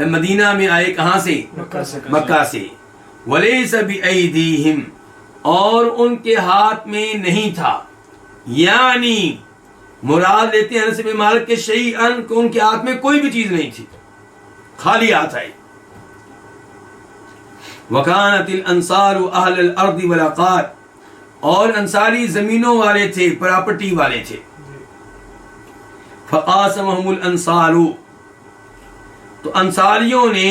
مدینہ میں آئے، کہاں سے؟ مکہ سے، ولیس بایدیہم، اور ان کے ہاتھ میں نہیں تھا، یعنی مراد لیتے ہیں انس بن مالک کے شیئن، کہ ان کے ہاتھ میں کوئی بھی چیز نہیں تھی، خالی ہاتھ آئے۔ وکانت الانصار اہل الارض والعقار، اور انصاری زمینوں والے تھے، پراپرٹی والے تھے۔ فقاسمہم الانصار، تو انصاریوں نے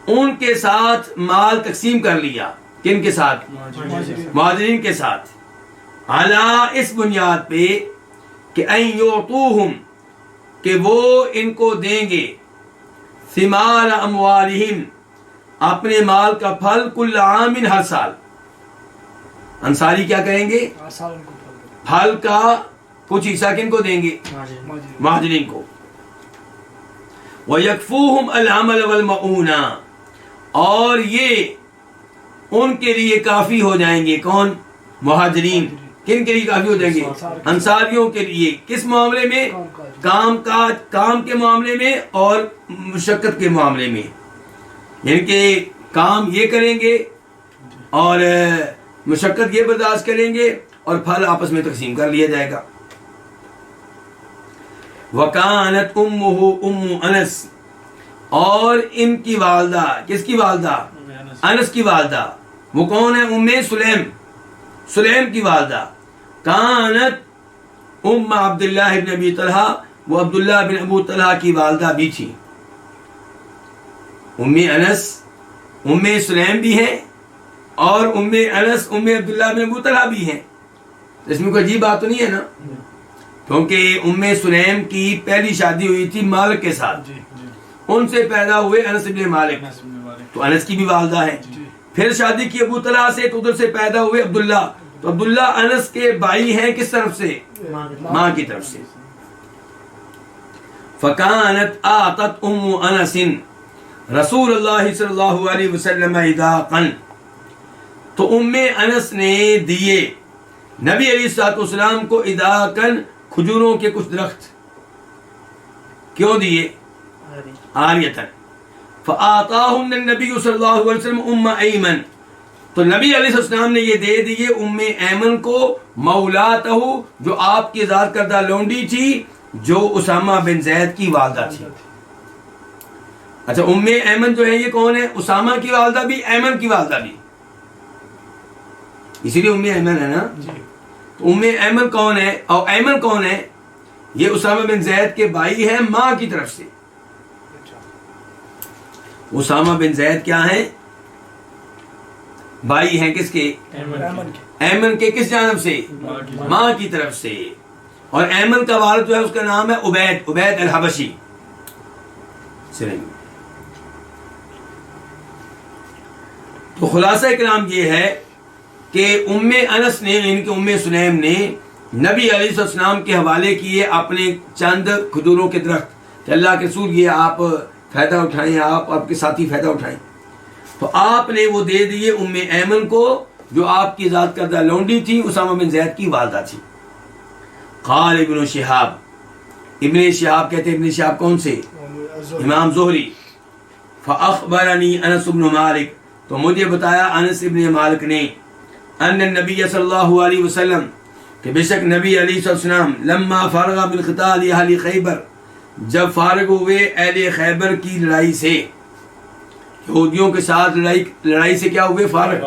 ان کے ساتھ مال تقسیم کر لیا، کن کے ساتھ؟ مہاجرین کے ساتھ، علی، اس بنیاد پہ کہ ان یعطوہم، کہ وہ ان کو دیں گے، ثمار اموالہم، اپنے مال کا پھل، کل عام، ہر سال۔ انصاری کیا کریں گے؟ پھل کا کچھ حصہ کن کو دیں گے؟ مہاجرین کو۔ وَيَكْفُوهُمْ الْعَمَلَ وَالْمَعُونَةَ، اور یہ ان کے لیے کافی ہو جائیں گے، کون؟ مہاجرین۔ کن کے لیے کافی ہو جائیں گے؟ انصاریوں کے لیے۔ کس معاملے میں؟ کام کے معاملے میں اور مشقت کے معاملے میں، یعنی کہ کام یہ کریں گے اور مشقت یہ برداشت کریں گے، اور پھل آپس میں تقسیم کر لیا جائے گا۔ وَكَانَتْ أُمُّهُ أُمُّ أَنَسٍ، اور ان کی والدہ، کس کی والدہ؟ انس کی والدہ۔ وہ کون ہے؟ ام سلیم، سلیم کی والدہ۔ کانت ام عبداللہ بن ابی طلحہ، وہ عبداللہ بن ابو طلحہ کی والدہ بھی تھی۔ ام انس، ام سلیم بھی ہیں، اور ام انس ام عبداللہ بن ابو طلحہ بھی ہیں۔ اس میں کوئی عجیب بات تو نہیں ہے نا؟ کیونکہ ام سلیم کی پہلی شادی ہوئی تھی مالک کے ساتھ، ان سے پیدا ہوئے انس ابن مالک، تو انس کی بھی والدہ ہے۔ پھر شادی کی ابو طلحہ سے، تو ادھر سے پیدا ہوئے عبداللہ، تو عبداللہ انس کے بھائی ہیں کس طرف سے؟ ماں کی طرف سے۔ فکانت آتت ام انس رسول اللہ صلی اللہ علیہ وسلم عداقا، تو ام انس نے دیے نبی علیہ الصلوۃ والسلام کو عداقاً کھجوروں کے کچھ درخت، کیوں دیے؟ عاریتاً۔ فآتاہن النبی صلی اللہ علیہ وسلم ام ایمن، تو نبی علیہ السلام نے یہ دے دیے ام ایمن کو، مولاتہ، جو آپ کی آزاد کردہ لونڈی تھی، جو اسامہ بن زید کی والدہ تھی۔ اچھا، ام ایمن جو ہے یہ کون ہے؟ اسامہ کی والدہ بھی، ایمن کی والدہ بھی، اسی لیے ام ایمن ہے نا۔ تو ام ایمن کون ہے اور ایمن کون ہے؟ یہ اسامہ بن زید کے بھائی ہیں ماں کی طرف سے۔ اسامہ بن زید کیا ہیں؟ بھائی ہیں کس کے؟ ایمن کے۔ کس جانب سے؟ ماں کی طرف سے۔ اور ایمن کا والد جو ہے اس کا نام ہے عبید الحبشی۔ تو خلاصہ کلام یہ ہے کہ ام انس نے، ان کی ام سلیم نے نبی علیہ السلام کے حوالے کیے اپنے چند کھجوروں کے درخت کہ اللہ کے رسول یہ آپ فائدہ اٹھائیں، آپ کے ساتھی فائدہ اٹھائیں۔ تو آپ نے وہ دے دیے ام ایمن کو، جو آپ کی آزاد کردہ لونڈی تھی، اسامہ بن زید کی والدہ تھی۔ قال ابن شہاب، ابن شہاب کہتے ہیں، ابن شہاب کون سے؟ امام زہری۔ فاخبرنی انس بن مالک، تو مجھے بتایا انس ابن مالک نے، ان النبی صلی اللہ علیہ وسلم، کہ بے شک نبی علیہ السلام لما فرغ من قتال اہل خیبر، جب فارغ ہوئے اہل خیبر کی لڑائی سے، یہودیوں کے ساتھ لڑائی سے کیا ہوئے؟ فارغ۔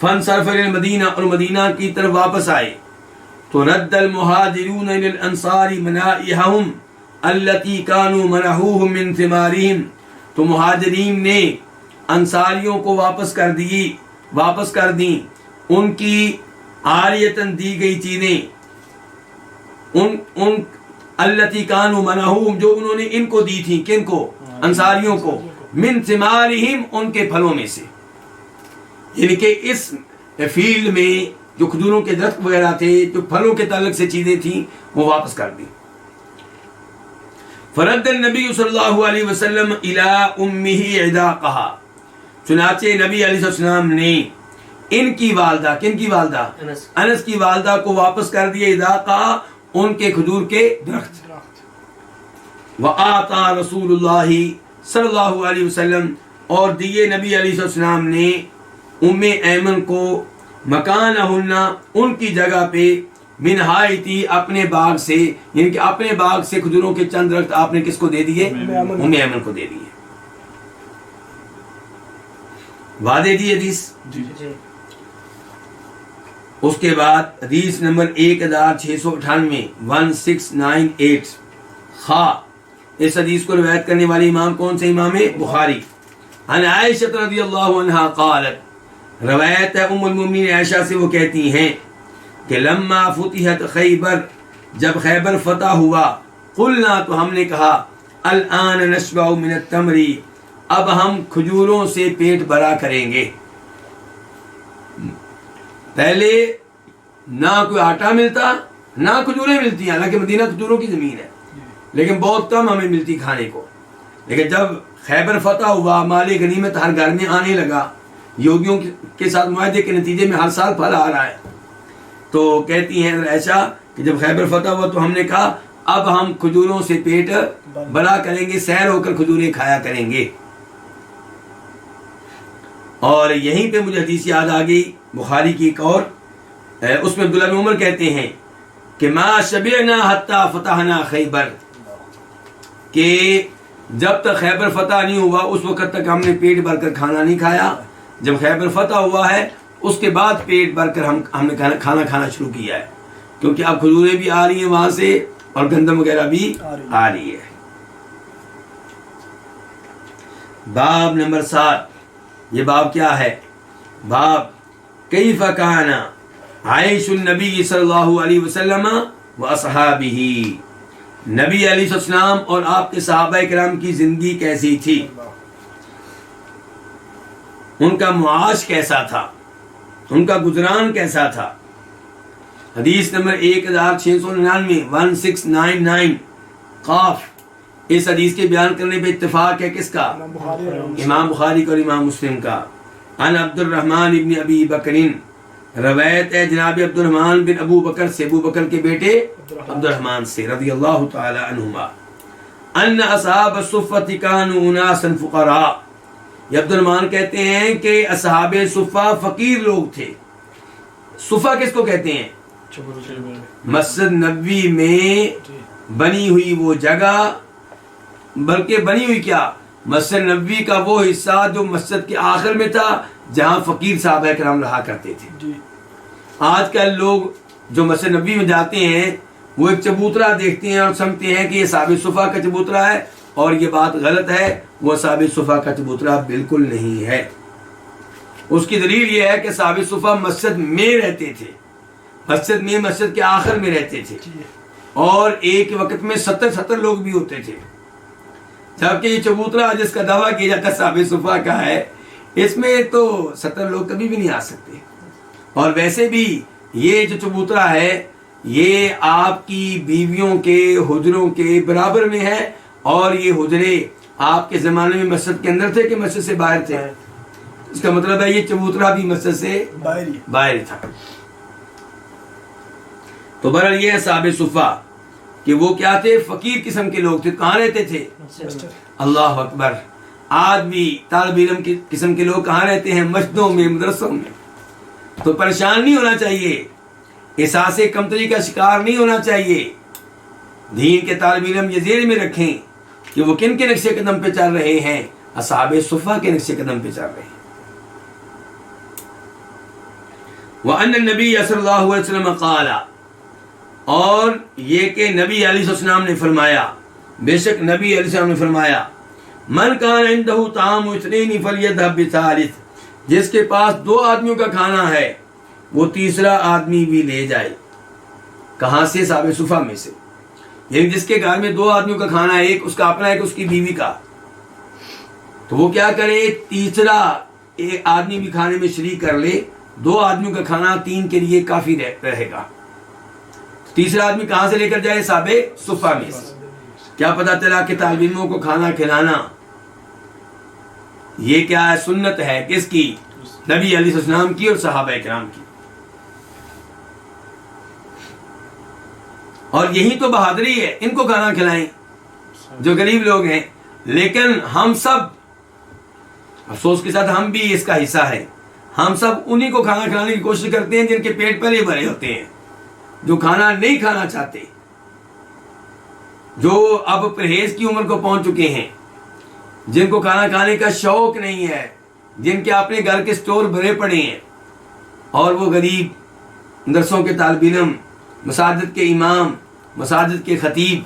فانصرف الى المدینہ، اور مدینہ کی طرف واپس آئے، تو رد المہاجرون الى الانصار منائحهم التي كانوا منعوهم من ثمارهم، تو مہاجرین نے انصاریوں کو واپس کر دیں ان کی عاریتاً دی گئی چیزیں، ان التي كانوا منعوهم، جو انہوں نے ان کو دی تھی، کن کو؟ انصاریوں کو، من ثمارهم، ان کے پھلوں میں سے، یعنی کہ اس فیلڈ میں جو کھجوروں کے درخت وغیرہ تھے، جو پھلوں کے تعلق سے چیزیں تھیں، وہ واپس کر دی۔ فرد النبی صلی اللہ علیہ وسلم الى امہ عداقہا، چنانچہ نبی علیہ السلام نے ان کی والدہ، کن کی والدہ؟ انس کی والدہ کو واپس کر دیے، عداقہا، ان کے کھجور کے درخت۔ وآتا رسول اللہ صلی اللہ علیہ وسلم، اور دیے نبی علیہ السلام نے ام ایمن کو، مکانہن، ان کی جگہ پہ، من حائطی، اپنے باغ سے، یعنی کہ اپنے باغ سے کھجوروں کے چند درخت آپ نے کس کو دے دیے؟ ام ایمن کو دے دیے۔ وعدے دی حدیث۔ اس کے بعد حدیث نمبر 1698، 1698 خا، اس حدیث کو روایت کرنے والے امام کون سے؟ امام بخاری۔ عن عائشہ رضی اللہ عنہا قالت، روایت ہے ام المومنین عائشہ سے، وہ کہتی ہیں کہ لما فتحت خیبر، جب خیبر فتح ہوا، قلنا، تو ہم نے کہا، الآن نشبع من التمر، اب ہم کھجوروں سے پیٹ بھرا کریں گے۔ پہلے نہ کوئی آٹا ملتا، نہ کھجوریں ملتی ہیں، حالانکہ مدینہ کھجوروں کی زمین ہے، لیکن بہت کم ہمیں ملتی کھانے کو۔ لیکن جب خیبر فتح ہوا، مال غنیمت ہر گھر میں آنے لگا، یہودیوں کے ساتھ معاہدے کے نتیجے میں ہر سال پھل آ رہا ہے، تو کہتی ہیں عائشہ کہ جب خیبر فتح ہوا تو ہم نے کہا اب ہم کھجوروں سے پیٹ بھرا کریں گے، سیر ہو کر کھجوریں کھایا کریں گے۔ اور یہیں پہ مجھے حدیث یاد آ گئی بخاری کی ایک اور، اس میں عبداللہ بن عمر کہتے ہیں کہ ما شبعنا حتی فتحنا خیبر، کہ جب تک خیبر فتح نہیں ہوا اس وقت تک ہم نے پیٹ بھر کر کھانا نہیں کھایا، جب خیبر فتح ہوا ہے اس کے بعد پیٹ بھر کر ہم نے کھانا کھانا شروع کیا ہے، کیونکہ اب کھجوریں بھی آ رہی ہیں وہاں سے اور گندم وغیرہ بھی آ رہی ہے۔ باب نمبر 7، یہ باب کیا ہے؟ باب کیف کان عیش النبی صلی اللہ علیہ وسلم وأصحابہ، نبی علیہ السلام اور آپ کے صحابہ کرام کی زندگی کیسی تھی، ان کا معاش کیسا تھا، ان کا گزران کیسا تھا۔ حدیث نمبر 1699 1699 قاف، اس حدیث کے بیان کرنے پہ اتفاق ہے کس کا؟ امام بخاری کا اور امام مسلم کا۔ عن عبد الرحمن ابن ابی بکرین، روایت ہے جناب عبد الرحمن بن ابو بکر سے، ابو بکر کے بیٹے عبد الرحمن سے رضی اللہ تعالی عنہما، ان اصحاب الصفۃ کانوا اناسا فقراء، یہ عبد الرحمن کہتے ہیں کہ اصحاب صفہ فقیر لوگ تھے۔ صفہ کس کو کہتے ہیں؟ مسجد نبوی میں بنی ہوئی وہ جگہ، بلکہ بنی ہوئی کیا، مسجد نبوی کا وہ حصہ جو مسجد کے آخر میں تھا جہاں فقیر صحابہ کرام رہا کرتے تھے۔ آج کل لوگ جو مسجد نبوی میں جاتے ہیں وہ ایک چبوترا دیکھتے ہیں اور سمجھتے ہیں کہ یہ اصحاب صفہ کا چبوترا ہے، اور یہ بات غلط ہے، وہ اصحاب صفہ کا چبوترا بالکل نہیں ہے۔ اس کی دلیل یہ ہے کہ اصحاب صفہ مسجد میں رہتے تھے، مسجد کے آخر میں رہتے تھے، اور ایک وقت میں 70 لوگ بھی ہوتے تھے، جبکہ یہ چبوترا جس کا دعویٰ کیا جاتا ہے اصحاب صفہ کا ہے، اس میں تو 70 لوگ کبھی بھی نہیں آ سکتے۔ اور ویسے بھی یہ جو چبوترا ہے یہ آپ کی بیویوں کے حجروں کے برابر میں ہے، اور یہ حجرے آپ کے زمانے میں مسجد کے اندر تھے کہ مسجد سے باہر تھے؟ اس کا مطلب ہے یہ چبوترا بھی مسجد سے باہر تھا۔ تو بہرحال یہ اصحاب صفہ کہ وہ کیا تھے؟ فقیر قسم کے لوگ تھے۔ کہاں رہتے تھے؟ اللہ اکبر! آج بھی طالب علم کی قسم کے لوگ کہاں رہتے ہیں؟ مسجدوں میں، مدرسوں میں۔ تو پریشان نہیں ہونا چاہیے، احساس کمتری کا شکار نہیں ہونا چاہیے۔ دین کے طالب علم یہ ذہن میں رکھیں کہ وہ کن کے نقش قدم پہ چل رہے ہیں؟ اصحاب صفہ کے نقش قدم پہ چل رہے ہیں۔ وَأَنَّ النَّبِيَّ صلی اللہ علیہ وسلم قال، اور یہ کہ نبی علیہ السلام نے فرمایا، بے شک نبی علیہ السلام نے فرمایا، من کان عنده طعام اثنین فلیذهب بثالث، جس کے پاس 2 آدمیوں کا کھانا ہے وہ تیسرا آدمی بھی لے جائے۔ کہاں سے؟ صحابہ صفہ میں سے، یعنی جس کے گھر میں 2 آدمیوں کا کھانا ہے، ایک اس کا اپنا، ایک اس کی بیوی کا، تو وہ کیا کرے؟ تیسرا ایک آدمی بھی کھانے میں شریک کر لے۔ 2 آدمیوں کا کھانا 3 کے لیے کافی رہے گا۔ تیسرا آدمی کہاں سے لے کر جائے؟ صحابہ صفہ میں سے۔ کیا پتا چلا کہ طالب علموں کو کھانا کھلانا یہ کیا ہے؟ سنت ہے۔ کس کی؟ نبی علیہ السلام کی اور صحابہ کرام کی۔ اور یہی تو بہادری ہے، ان کو کھانا کھلائیں جو غریب لوگ ہیں۔ لیکن ہم سب، افسوس کے ساتھ ہم بھی اس کا حصہ ہے، ہم سب انہی کو کھانا کھلانے کی کوشش کرتے ہیں جن کے پیٹ پہلے بھرے ہوتے ہیں، جو کھانا نہیں کھانا چاہتے، جو اب پرہیز کی عمر کو پہنچ چکے ہیں، جن کو کھانا کھانے کا شوق نہیں ہے، جن کے اپنے گھر کے سٹور بھرے پڑے ہیں، اور وہ غریب مدرسوں کے طالب علم، مساجد کے امام، مساجد کے خطیب،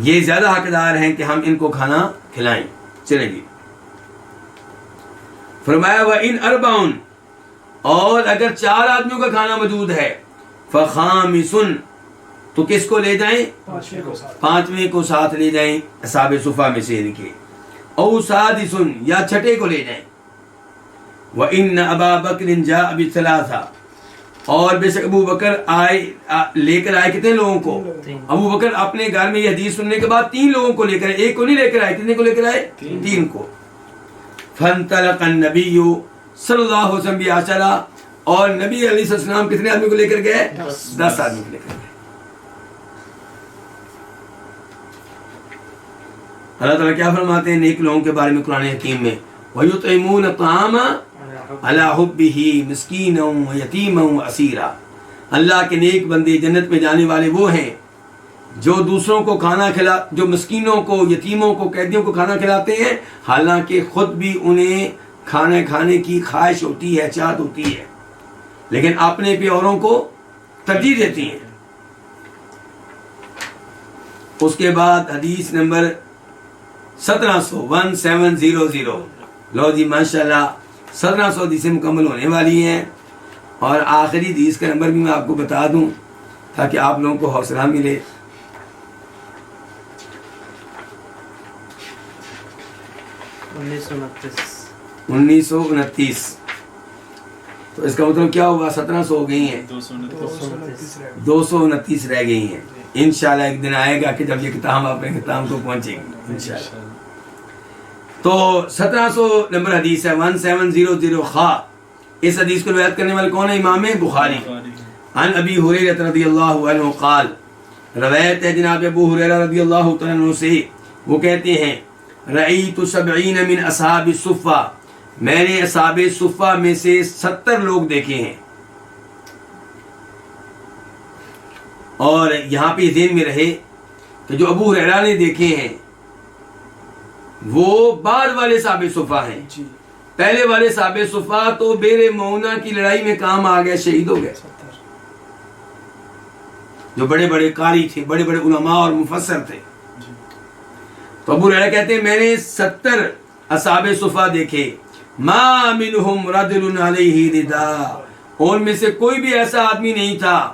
یہ زیادہ حقدار ہیں کہ ہم ان کو کھانا کھلائیں۔ چلیں جی، فرمایا وَإِنْ أَرْبَعٌ، اور اگر 4 آدمیوں کا کھانا موجود ہے، فَخَامِسٌ، تو کس کو لے جائیں؟ 5ویں کو ساتھ لے جائیں، اصحاب صفہ میں سے ان کے، او سادسن، یا 6 کو لے جائیں۔ وَإِنَّ أَبَا بَكْرٍ جَاءَ بِثَلَاثَةٍ، اور بے شک ابو بکر لے کر آئے کتنے لوگوں کو؟ ابو بکر اپنے گھر میں یہ حدیث سننے کے بعد 3 لوگوں کو لے کر آئے، ایک کو نہیں لے کر آئے، کتنے کو لے کر آئے؟ 3 کو۔ فَانْطَلَقَ النَّبِيُّ صلی اللہ علیہ وسلم بِعَشَرَةٍ، اور نبی علیہ السلام کتنے آدمی کو لے کر گئے؟ 10 آدمی کو لے کر گئے۔ اللہ تعالیٰ کیا فرماتے ہیں نیک لوگوں کے بارے میں قرآن حکیم میں؟ وَيُطْعِمُونَ الطَّعَامَ عَلَىٰ حُبِّهِ مِسْكِينًا وَيَتِيمًا وَأَسِيرًا، اللہ کے نیک بندے جنت میں جانے والے وہ ہیں جو دوسروں کو کھانا جو مسکینوں کو، یتیموں کو، قیدیوں کو کھانا کھلاتے ہیں، حالانکہ خود بھی انہیں کھانا کھانے کی خواہش ہوتی ہے، چاہت ہوتی ہے، لیکن اپنے پہ اوروں کو ترجیح دیتی ہیں۔ اس کے بعد حدیث نمبر 1700 لو جی ماشاءاللہ 1700 حدیثیں مکمل ہونے والی ہیں، اور آخری حدیث کا نمبر بھی میں آپ کو بتا دوں تاکہ آپ لوگوں کو حوصلہ ملے. 1929. تو اس کا مطلب کیا ہوا؟ 1700 ہو گئی ہیں, 229 رہ گئی ہیں. انشاءاللہ ایک دن آئے گا کہ جب یہ کتاب اپنے ختام کو پہنچے گی انشاءاللہ. تو 1700 نمبر حدیث ہے 1700 خا. اس حدیث کو روایت کرنے والے کون ہے؟ امام بخاری. عن ابی ہریرہ رضی اللہ عنہ قال, روایت ہے جناب ابو ہریرہ رضی اللہ تعالیٰ عنہ سے, وہ کہتے ہیں رأیت 70 من اصحاب الصفہ, میں نے اصحاب صفہ میں سے 70 لوگ دیکھے ہیں. اور یہاں پہ ذہن میں رہے کہ جو ابو ہریرہ نے دیکھے ہیں وہ بعد والے صحابہ صفہ ہیں. پہلے والے صحابہ صفہ تو بیر معونہ کی لڑائی میں کام آ گئے, شہید ہو گئے, جو بڑے بڑے قاری تھے, بڑے بڑے علماء اور مفسر تھے. تو ابو ہریرہ کہتے ہیں میں نے 70 اصحاب صفہ دیکھے. ما منہم رجل علیہ ردا, ان میں سے کوئی بھی ایسا آدمی نہیں تھا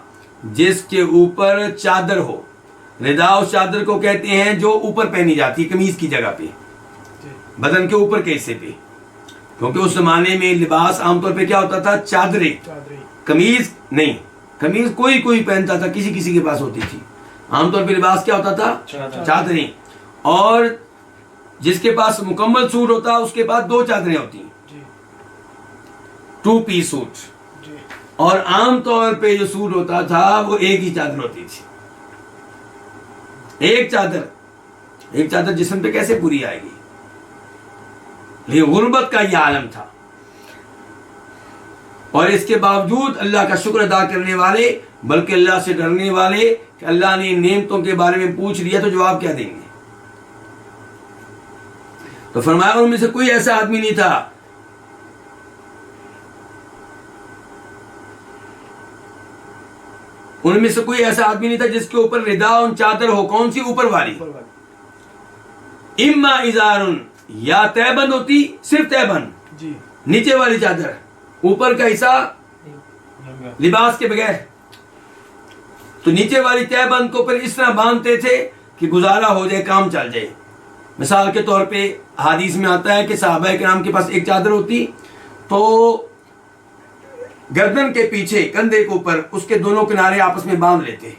جس کے اوپر چادر ہو. ردا اس چادر کو کہتے ہیں جو اوپر پہنی جاتی ہے قمیض کی جگہ پہ, بدن کے اوپر کے حصے پہ, کیونکہ اس زمانے میں لباس عام طور پہ کیا ہوتا تھا؟ چادریں, قمیض نہیں. قمیض کوئی کوئی پہنتا تھا, کسی کسی کے پاس ہوتی تھی. عام طور پہ لباس کیا ہوتا تھا؟ چادریں. اور جس کے پاس مکمل سوٹ ہوتا اس کے پاس 2 چادریں ہوتی ہیں, 2 پیس سوٹ. اور عام طور پہ جو سوٹ ہوتا تھا وہ ایک ہی چادر ہوتی تھی. ایک چادر جسم پہ کیسے پوری آئے گی؟ لیکن غربت کا یہ عالم تھا, اور اس کے باوجود اللہ کا شکر ادا کرنے والے, بلکہ اللہ سے ڈرنے والے, کہ اللہ نے نعمتوں کے بارے میں پوچھ لیا تو جواب کیا دیں گے. تو فرمایا ان میں سے کوئی ایسا آدمی نہیں تھا جس کے اوپر ردا چادر ہو. کون سی؟ اوپر والی. اما ازارن, یا تہبند ہوتی, صرف تہبند, نیچے والی چادر, اوپر کا حصہ لباس کے بغیر. تو نیچے والی تہبند کو پھر اس طرح باندھتے تھے کہ گزارا ہو جائے, کام چل جائے. مثال کے طور پہ حدیث میں آتا ہے کہ صحابہ کرام کے پاس ایک چادر ہوتی تو گردن کے پیچھے کندھے کے اوپر اس کے دونوں کنارے آپس میں باندھ لیتے.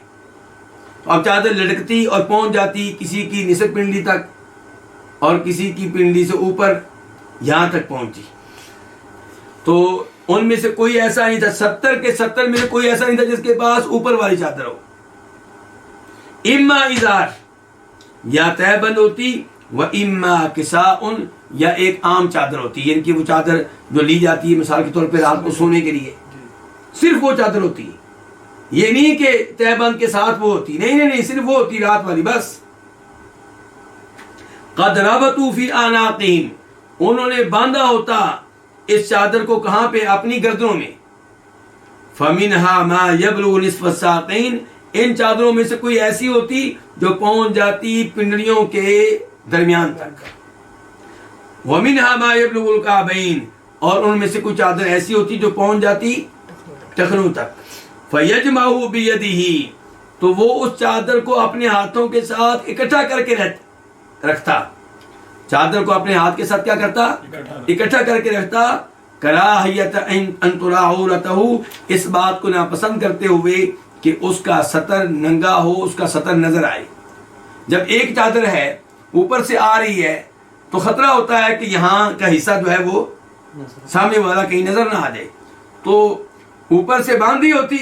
اب چادر لٹکتی اور پہنچ جاتی کسی کی نصف پنڈلی تک, اور کسی کی پنڈلی سے اوپر یہاں تک پہنچی. تو ان میں سے کوئی ایسا نہیں تھا, 70 کے 70 میں سے کوئی ایسا نہیں تھا جس کے پاس اوپر والی چادر ہو. اما ازار, یا تہبند ہوتی, و اما کساء, یا ایک عام چادر ہوتی, یعنی کہ وہ چادر جو لی جاتی ہے مثال کے طور پہ رات کو سونے کے لیے, صرف وہ چادر ہوتی ہے. یہ نہیں کہ تہبند کے ساتھ وہ ہوتی, نہیں, صرف وہ ہوتی رات والی بس. قد ربطوا فی اعناقہم, انہوں نے باندھا ہوتا اس چادر کو کہاں پہ؟ اپنی گردنوں میں. فمنہا ما یبلغ نصف الساقین, ان چادروں میں سے کوئی ایسی ہوتی جو پہنچ جاتی پنڈلیوں کے درمیان تک. ومنہا ما یبلغ الکعبین, اور ان میں سے کوئی چادر ایسی ہوتی جو پہنچ جاتی ٹخنوں تک. فیجمعہ بیدہ, تو وہ اس چادر کو اپنے ہاتھوں کے ساتھ اکٹھا کر کے رکھتا. چادر کو اپنے ہاتھ کے ساتھ کیا کرتا؟ اکٹھا کر کے رکھتا. کراہیت ان ترا عورتہ, اس بات کو ناپسند کرتے ہوئے کہ اس کا سطر ننگا ہو, اس کا سطر نظر آئے. جب ایک چادر ہے اوپر سے آ رہی ہے تو خطرہ ہوتا ہے کہ یہاں کا حصہ جو ہے وہ سامنے والا کہیں نظر نہ آ جائے. تو اوپر سے باندھی ہوتی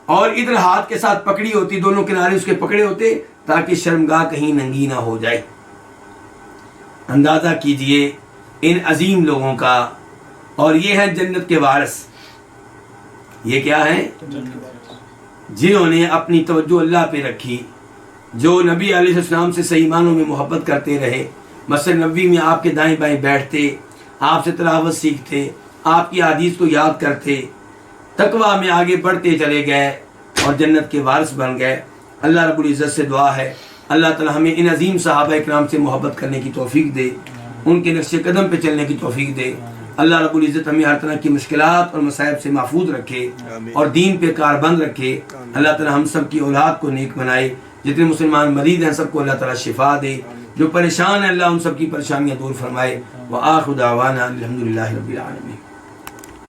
اور ادھر ہاتھ کے ساتھ پکڑی ہوتی, دونوں کنارے اس کے پکڑے ہوتے تاکہ شرمگاہ کہیں ننگی نہ ہو جائے. اندازہ کیجئے ان عظیم لوگوں کا, اور یہ ہیں جنت کے وارث. یہ کیا ہیں؟ جنہوں نے اپنی توجہ اللہ پہ رکھی, جو نبی علیہ السلام سے صحیح معنوں میں محبت کرتے رہے, مسجد نبوی میں آپ کے دائیں بائیں بیٹھتے, آپ سے تلاوت سیکھتے, آپ کی حدیث کو یاد کرتے, تقویٰ میں آگے بڑھتے چلے گئے اور جنت کے وارث بن گئے. اللہ رب العزت سے دعا ہے اللہ تعالی ہمیں ان عظیم صحابہ اکرام سے محبت کرنے کی توفیق دے, ان کے نقش قدم پہ چلنے کی توفیق دے. اللہ رب العزت ہمیں ہر طرح کی مشکلات اور مصائب سے محفوظ رکھے اور دین پہ کاربند رکھے. اللہ تعالیٰ ہم سب کی اولاد کو نیک بنائے. جتنے مسلمان مریض ہیں سب کو اللہ تعالیٰ شفا دے. جو پریشان ہیں اللہ ان سب کی پریشانیاں دور فرمائے. وآخر دعوانا الحمدللہ رب العالمین.